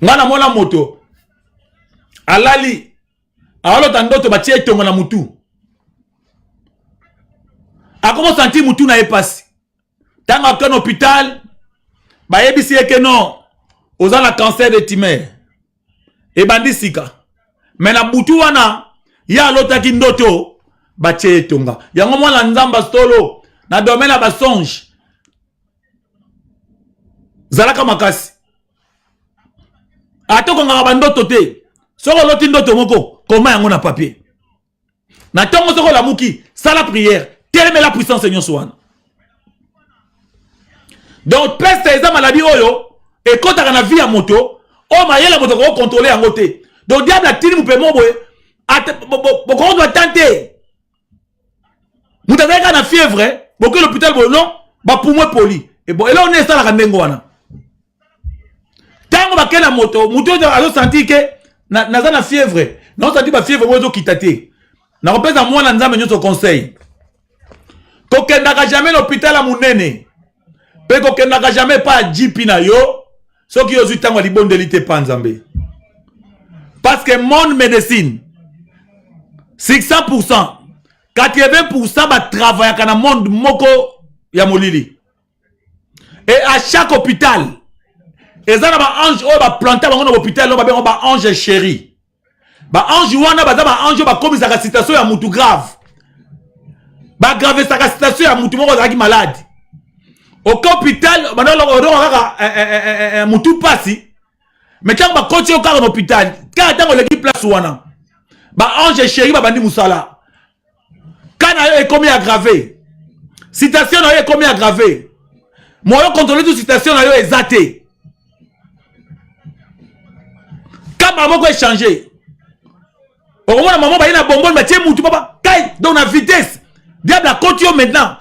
Ngana mona moto. Alali. Alors tandoto ba tie tongo na mutu. A comment sentir mutu na epasi. Tanga qu'un hôpital ba yebisi que non, aux la cancer de Timère. et bandi sika. Mais na butu wana ya lota ki ndoto batie tonga. Yango mwana nzamba stolo na domaine la basonge. Zalaka makasi. Atoko ngaka bandoto te. Soko loti ndoto moko koma yango na papier. Na tongo soko la muki sala prière. Teleme la puissance Seigneur Swan. Donc peste eza maladie oyo et quand tu as vie à moto, oh ma yela moto ko contrôler en côté. Donc diable a tini mu pe mo boye. Beaucoup doit tenter. Vous avez une fièvre, beaucoup l'hôpital non, bah pour moi poli. Et bon, et là on est ça la kandengo wana. Tango ba kena moto a senti que na fièvre. Non senti ba fièvre mozo kitate. Na repesa moi na nzambe nyoso conseil. Kokendaka jamais l'hôpital à munene. Pe kokendaka jamais pas JP na yo. So ki yozu tango libondelité pa nzambe. Parce que mon médecine 600%, 80% va travailler dans le monde moko ya molili. Et à chaque hôpital, et ça va ange oh va planter dans l'hôpital, on va ange chéri. Ba ange wana ba ange ba comme sa situation ya mutu grave. Ba grave sa situation ya mutu moko zaki malade. Au hôpital, mutu pasi. Mais quand ba continuer au cas de l'hôpital, quand on l'équipe place wana. Ba ange chéri ba bandi musala. Quand ayo est commis aggravé. Citation ayo est commis aggravé. Moi contrôler toute citation ayo exaté. Quand maman ko changer. Au moment maman ba ina bonbon mais tie mutu papa. Kai donc la vitesse. Diable a continué maintenant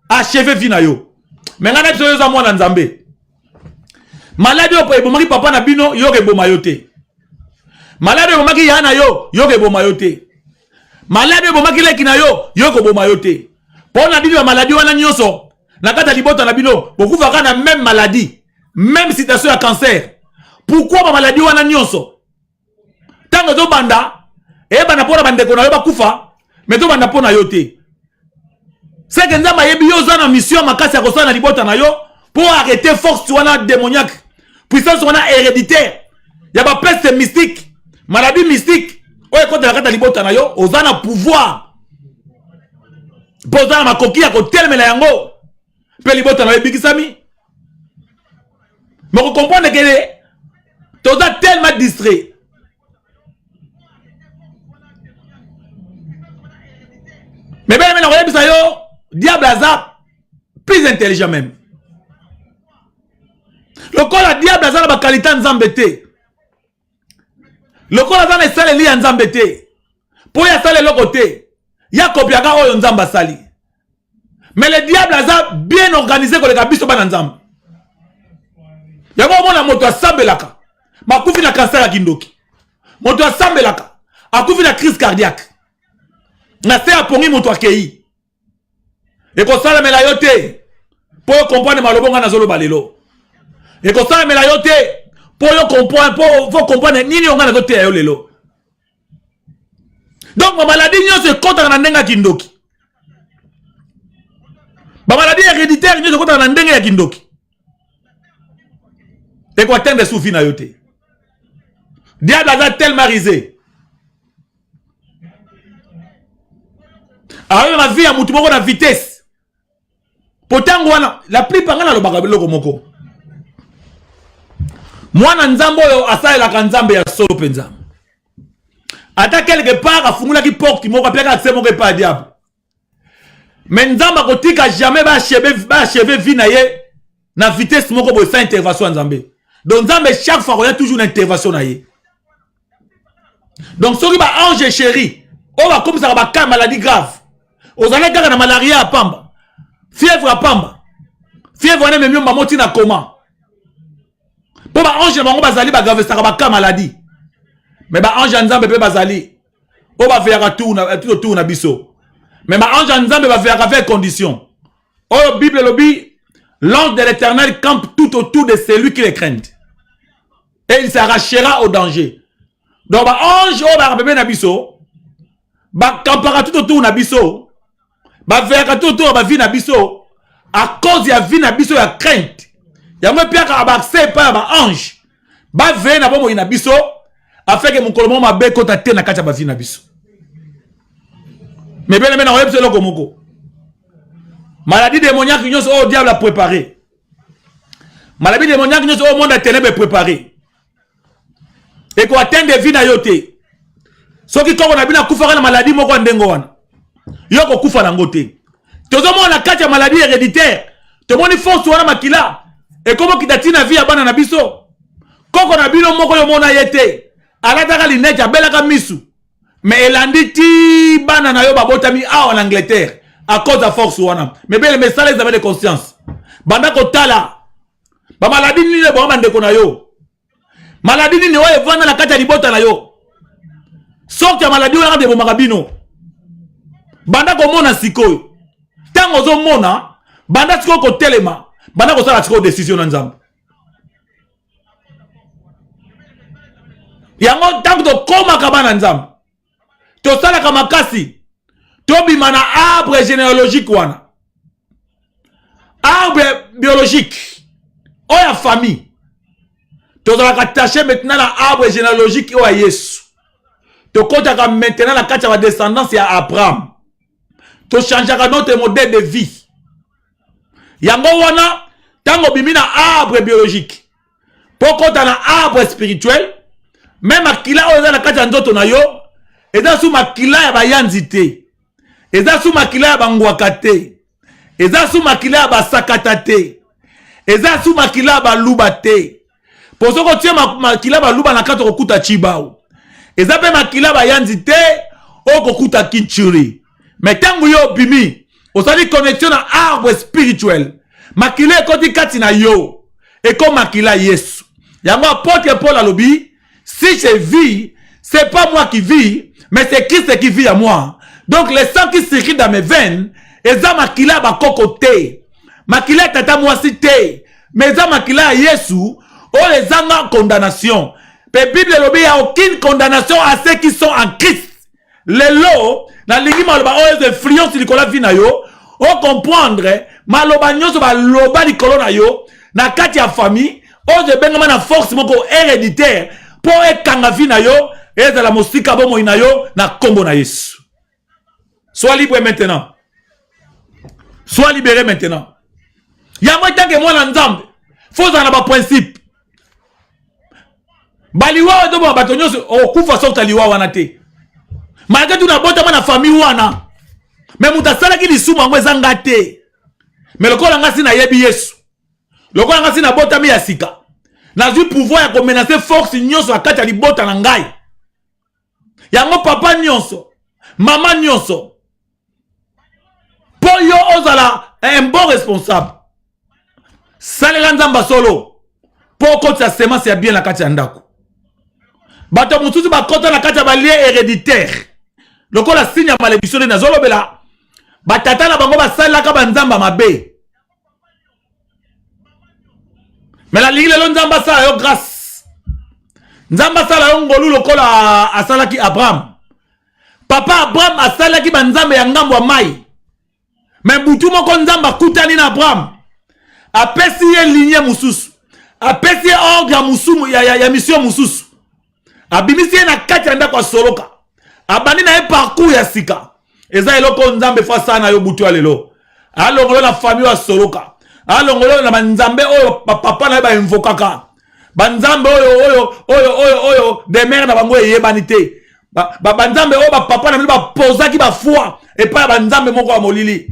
achever vie na yo. Mais ngana biso yo za mwana nzambe. Malade opo ebomaki papa na bino yo ke bomayote. Malade ebomaki yana yo ke bomayote. Malade ebomaki leki na yo ke bomayote. Pona bino maladie wana nyonso na kata libota na bino bokufa kana même maladie, même situation ya cancer. Pourquoi ba maladie wana nyonso? Tango zo banda e bana pona bandeko na yo bakufa, mais to banda pona yote. C'est que nzamba yebi yo za na mission makasi ya kosala na libota na yo pour arrêter force wana démoniaque. Puissance wana héréditaire. Ya ba peste mystique, maladie mystique. Oye kote la kata libota na yo, ozana pouvoir. Pozana makoki ya kotelme la yango. Pe libota na yo bikisami. Mais vous comprenez que toza tellement distrait. Mais ben maintenant oyebisa yo, diable aza plus intelligent même. Le corps la diable aza na ba qualité nzambe te. Le corps aza na sale li nzambe te. Po ya sale le côté. Ya kopiaka oyo nzamba sali. Mais le diable aza bien organisé ko le kabiso ba nzambe. Yango mona moto asambelaka. Makufi na cancer ya kindoki. Moto asambelaka. Akufi na crise cardiaque. Na se apongi moto akei. Et ko sala mela yote. Po yo comprendre malobonga na zolo balelo. Et ko sala mela yote. Po yo comprendre, po comprendre nini onga na zote ya yo lelo. Donc ma maladie nyonso ekota na ndenga kindoki. Ba maladie héréditaire nyonso ekota na ndenga ya kindoki. Et quoi atteindre soufi na yote. Diable a tellement risé. Alors la vie a mutu moko na vitesse. Potango wana la plupart ngana lo bakabelo komoko. Mwana nzambo yo asala ka nzambe ya solo penza. Ata quelque part afungula ki porte moko apeka accès moko pa diable. Mais nzamba kotika jamais ba achever vie na ye na vitesse moko bo sa intervention nzambe. Donc nzambe chaque fois il y a toujours une intervention na ye. Donc soki ba ange chéri, on va comme ça ba cas maladie grave. Ozala kaka na malaria à pamba. Fièvre à pamba. Fièvre na même moti na coma. Pour ba ange bango bazali ba grave ça ba cas maladie. Mais ba ange nzambe pe bazali. On va faire tout na biso. Mais ba ange nzambe va faire avec condition. Oh Bible lobby, l'ange de l'Éternel campe tout autour de celui qui les craint. Et il s'arrachera au danger. Donc ba ange o ba bébé na biso. Ba campera tout autour na biso. Ba verra tout autour ba vie na biso. À cause ya vie na biso ya crainte. Ya me piaka ba accès pa ba ange. Ba ve na bomo ina biso. afin que mon colomo ma be kota te na kacha ba na biso. Mais bien maintenant web selo komoko. Maladie démoniaque nyos au diable a préparé. Maladie démoniaque nyos au monde a ténèbres préparé. Et ko atteindre vie na yote. Soki ko na bina kufa na maladie moko ndengo wana. Yo ko kufa na ngote. Tozo mo na kacha maladie héréditaire. To moni force wana makila. Et comment kitatina vie abana na biso. Koko na bino moko yo mona yete. Alataka linete abelaka misu. Mais elandi ti bana na yo babotami en Angleterre à cause de force wana. Mais bien les messages avaient de conscience. Banda ko tala. Ba maladie ni le bon bande ko na yo. Maladie ni wa evana na kati ya libota na yo. Sorti ya maladie wana de bomagabino. Banda ko mona sikoyo. Tango zo mona, banda siko ko telema, banda ko sala siko décision na nzambe. Yango tango to koma kabana nzambe. To sala kamakasi. To bimana arbre généalogique wana. Arbre biologique. Oya famille. To sala attaché maintenant la arbre généalogique oya Yesu. To kota maintenant la carte de descendance ya Abraham. To changera notre modèle de vie. Yango wana tango bimina arbre biologique. Poko na arbre spirituel. Même akila oza na kati nzoto na yo. Eza sous makila ya bayanzi te. Eza sous makila ya bangwaka te. Eza sous makila ya basakata te. Eza sous makila ya baluba te. Poso ko tie makila baluba na kati kokuta chibao. Eza pe makila bayanzi te o kokuta kinchuri. Mais tangu yo bimi, osali connexion na arbre spirituel. Makila ekoti kati na yo. Eko makila Yesu. Yango apôtre Paul alobi, si je vis, c'est pas moi qui vis, mais c'est Christ qui vit à moi. Donc le sang qui circule dans mes veines, eza makila ba kokote. Makila tata moi cité. Mais eza makila Yesu, oh les anga condamnation. La Bible il n'y a aucune condamnation à ceux qui sont en Christ. Les lots, na lingi maloba oh les influences Nicolas vina yo, oh comprendre maloba nyonso ba loba Nicolas na yo, na kati ya famille, oh je bengama na force moko héréditaire pour ekanga vina yo, et de la mosika bomo ina yo na kombo na Yesu. Sois libre maintenant. Sois libéré maintenant. Ya moi tant que moi na nzambe, faut en avoir principe. Baliwa do ba batonyo o kufa sokta liwa wana te. Malgré tout na bota na famille wana. Mais mutasala ki lisuma ngwe zanga te. Mais lokola ngasi na yebi Yesu. Lokola ngasi na bota mi ya sika. Na zu pouvoir ya ko menacer force nyonso akata li bota na ngai. Yango papa nyonso, mama nyonso. Po yo ozala un bon responsable. Salela nzamba solo. Po koti ya semence ya bien la kati ya ndako. Bato mususu ba kota na kati ya balie héréditaire. Lokola signe ya malédiction na zolobela. Batata na bango basala ka banzamba mabe. Mais la ligue le nzamba sala yo grâce. Nzamba sala yo ngolu lokola asalaki Abraham. Papa Abraham asalaki banzamba ya ngambo ya mai. Mais butu moko nzamba kutani na Abraham. Apesi ye ligne mususu. Apesi ye ordre musumu ya mission mususu. Abimisi ye na kati anda kwa soloka. Abani na ye parcours ya sika. Eza eloko nzambe fa sana yo butu alelo. Alongolo na famille wa soloka. Alongolo na banzambe oyo papa na ba invokaka. Banzambe oyo de mère na bango yebani te. Banzambe oyo ba papa na ba pozaki ba foi et pas banzambe moko wa molili.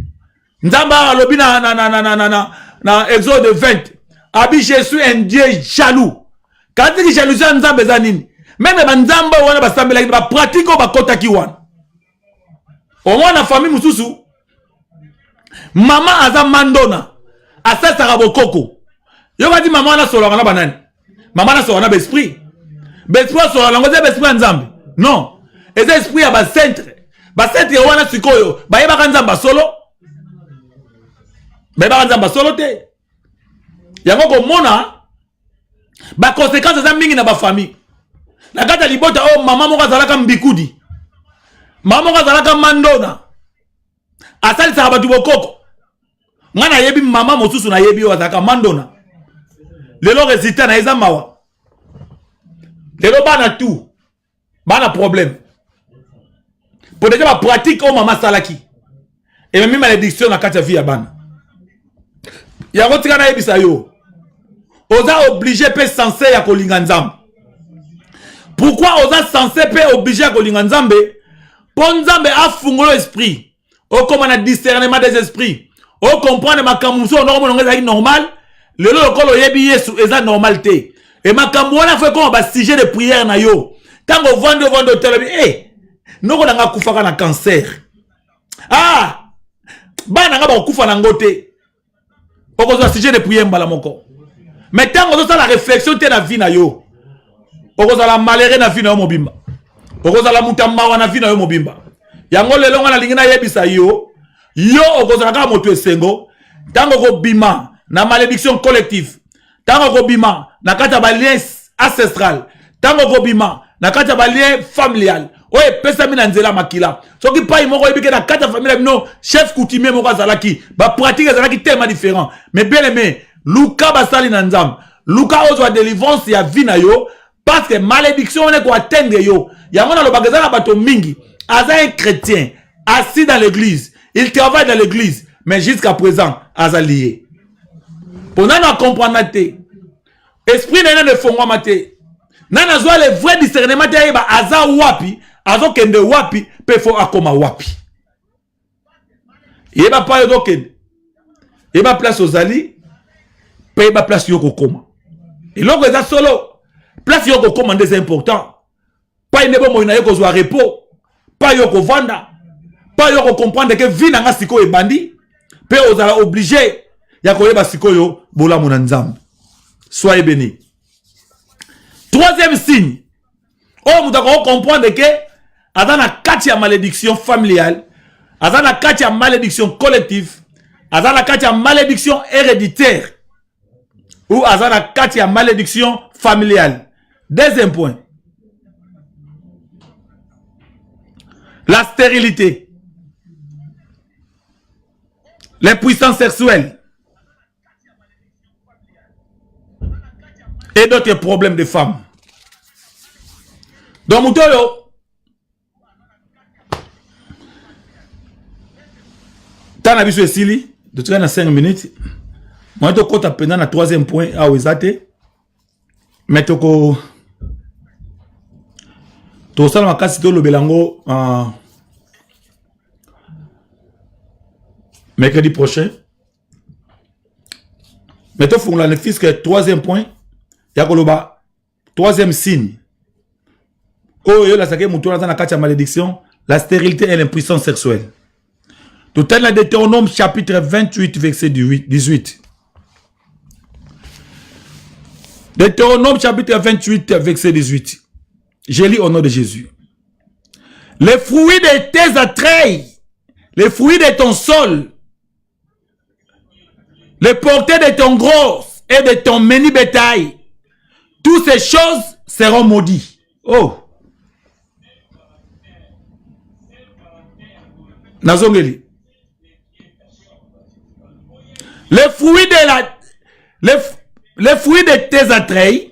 Nzamba alobi na Exode 20. Abi je suis un Dieu jaloux. Quand il dit jalousie nzambe za nini? Même banzamba wana basambela ba pratique ba kota ki wana. Au moins na famille mususu. Mama aza mandona. Asa sarabokoko. Yo va di maman na solo na banani. Maman na solo na besprit. Besprit solo na ngoze besprit nzambe. Non. Et esprit ya ba centre. Ba centre wana sikoyo. Ba yeba ka nzamba solo. Ba yeba ka nzamba solo te. Yango ko mona ba conséquences za mingi na ba famille. Na kata libota oh mama moko azalaka mbikudi. Mama moko azalaka mandona. Asali sa batu bokoko. Ngana yebi mama mosusu na yebi azalaka mandona. Lelo résultat na eza mawa. Lelo bana tout. Bana problème. Pour déjà ma pratique au maman salaki. Et même malédiction na kati vie ya bana. Ya kotika na yebisa yo. Oza obligé pe censé ya kolinga nzambe. Pourquoi oza censé pe obligé ya kolinga nzambe? Pour nzambe afungolo esprit. O comme na discernement des esprits. O comprendre makambo so normal. Lelo lokolo yebi yesu eza normalité. Et makambo wana fait comme ba sujet de prière na yo. Tango vendre télé eh noko nanga kufaka na cancer. Ah bana nga ba kufa na ngote. Okozwa sujet de prière mbala moko. Mais tango zo la réflexion te na vie na yo. Okozwa la malheureux na vie na yo mobimba. Okozwa la mutamba na vie na yo mobimba. Yango lelo nga na lingina yebisa yo. Yo okozwa ka moto esengo. Tango ko bima na malédiction collective. Tango ko bima na kata ba lien ancestral. Tango ko bima na kata ba lien familial. Oye pesa mina nzela makila. Soki pa imoko yebike na kata familial no chef coutumier moko azalaki. Ba pratique azalaki tellement différent. Mais bien aimé, Luka basali na nzam. Luka ozwa délivrance ya vie na yo parce que malédiction ne ko atteindre yo. Yango na lobageza na bato mingi. Aza un chrétien assis dans l'église. Il travaille dans l'église mais jusqu'à présent aza lié. Pour nous comprendre esprit n'a de fond maté. Nana zoa le vrai discernement de ba aza wapi, azo kende wapi, pe fo akoma wapi. Yeba pa yo kende. Yeba place aux ali, pe yeba place yo koma. Et loko eza solo, place yo koma c'est important. Pas une bon moina yo ko zoa repos, pas yo ko vanda, pas yo ko comprendre que vie na siko e bandi, pe ozala obligé ya koyeba sikoyo bola mona nzambe. Soyez bénis. Troisième signe. Oh, vous devez comprendre que azana kati ya malédiction familiale, azana kati ya malédiction collective, azana kati ya malédiction héréditaire ou azana kati ya malédiction familiale. Deuxième point. La stérilité. Les puissances sexuelles. Et d'autres problèmes de femmes. Donc, Moutoyo, t'as vu sur Sili, de train à 5 minutes. Moi, je compte pendant le troisième point à Ouezate. Mais tu as ma casse de l'Obelango mercredi prochain. Mais tu as le fils que troisième point. Yakoloba, troisième signe. Oh, yo la sake moutou na katia malédiction, la stérilité et l'impuissance sexuelle. Tout est dans Deutéronome chapitre 28 verset 18. Deutéronome chapitre 28 verset 18. Je lis au nom de Jésus. Les fruits de tes entrailles, les fruits de ton sol, les portées de ton gros et de ton menu bétail, toutes ces choses seront maudites. Oh. Nazongeli. Les fruits de tes entrailles,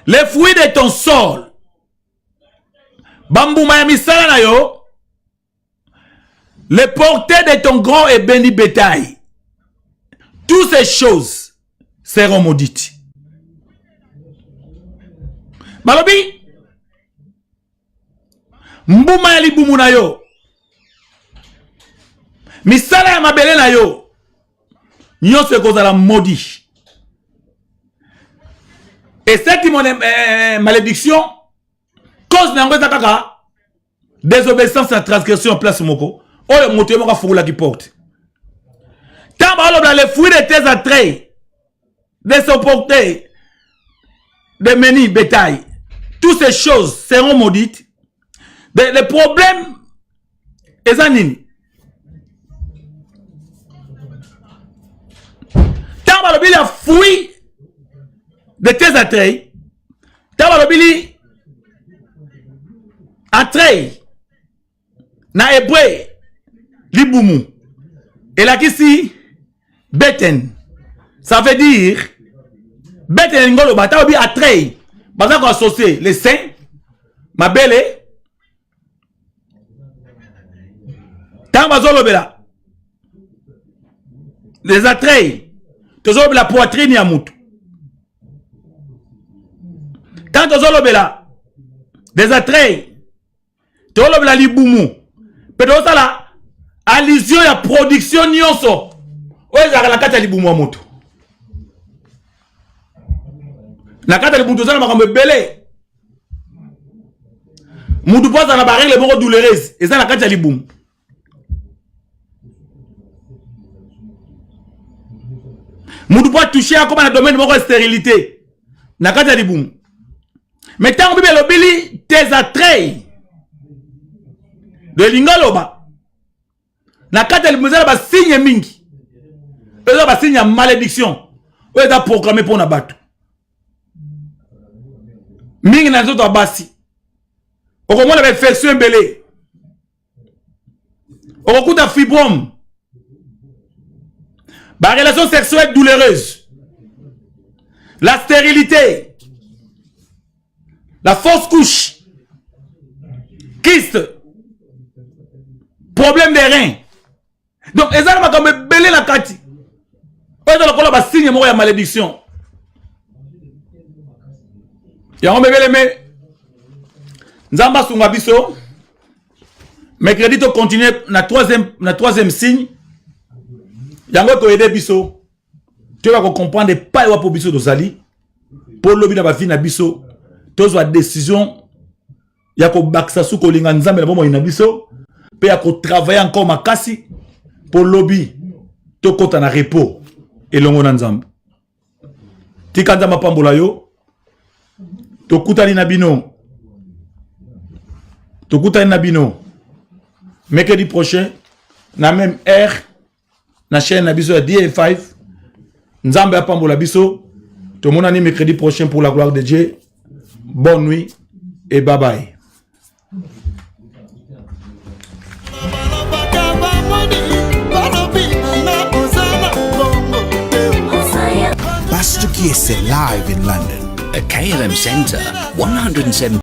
les fruits de ton sol, les portées de ton grand et béni bétail, toutes ces choses seront maudites. Malobi, mbuma ya libumu na yo, misala ya mabele na yo, nyonso ekozala maudit. Et cette malédiction cause na ngweza kaka désobéissance à transgression en place moko. Oyo moto yemo ka fungula ki porte. Tamba olo les fruits de tes entrailles, de son porté, de menu bétail, toutes ces choses seront maudites. Les problèmes, ezanini. Tamba lo bili a fruit de tes entrailles, tamba lo bili entrailles, na hébreu, libumu, et là ici, beten, ça veut dire bête ngolo bata obi atrei baza ko associer les saints mabele tant bazolo bela les attraits tozolo bela poitrine ya mutu tant tozolo bela des attraits tozolo bela libumu pe tozala allusion ya production nyonso oyo ezalaka na kati ya libumu ya mutu na kati ya libumu tozala makambo ebele mutu po aza na baregle moko douloureuse eza na kati ya libumu mutu po atouche akoma na domaine moko ya stérilité na kati ya libumu mais ntango bible elobeli tes attraits de lingaloba na kati ya libumu eza na basigne mingi eza basigne ya malédiction oyo eza programme mpo na bato mingi na nzoto ya basi okomona bainfection ebele okokuta fibrome relation sexuelle douloureuse la stérilité la fausse couche kyste problème des reins donc ezala makambo ebele na kati oyo eza lokola basigne moko ya malédiction yango bebeleme nzambe asunga biso mercredi to continuer na troisième signe yango ekoyede biso toyeba kocomprendre epai wapo biso tozali mpo lobi na bavi na biso tozwa décision ya kobakisa su kolinga nzambe na bomoi na biso mpe ya kotravaille encore makasi mpo lobi tokɔta na repos elongo na nzambe tika nzambe apambola yo tokutani na bino mercredi prochain na même heure na chaîne na biso ya DA5 nzambe apambola biso tomonani mercredi prochain pour la gloire de Dieu. Bonne nuit et bye bye. Pastor Kiese live in London. At KLM Centre, 107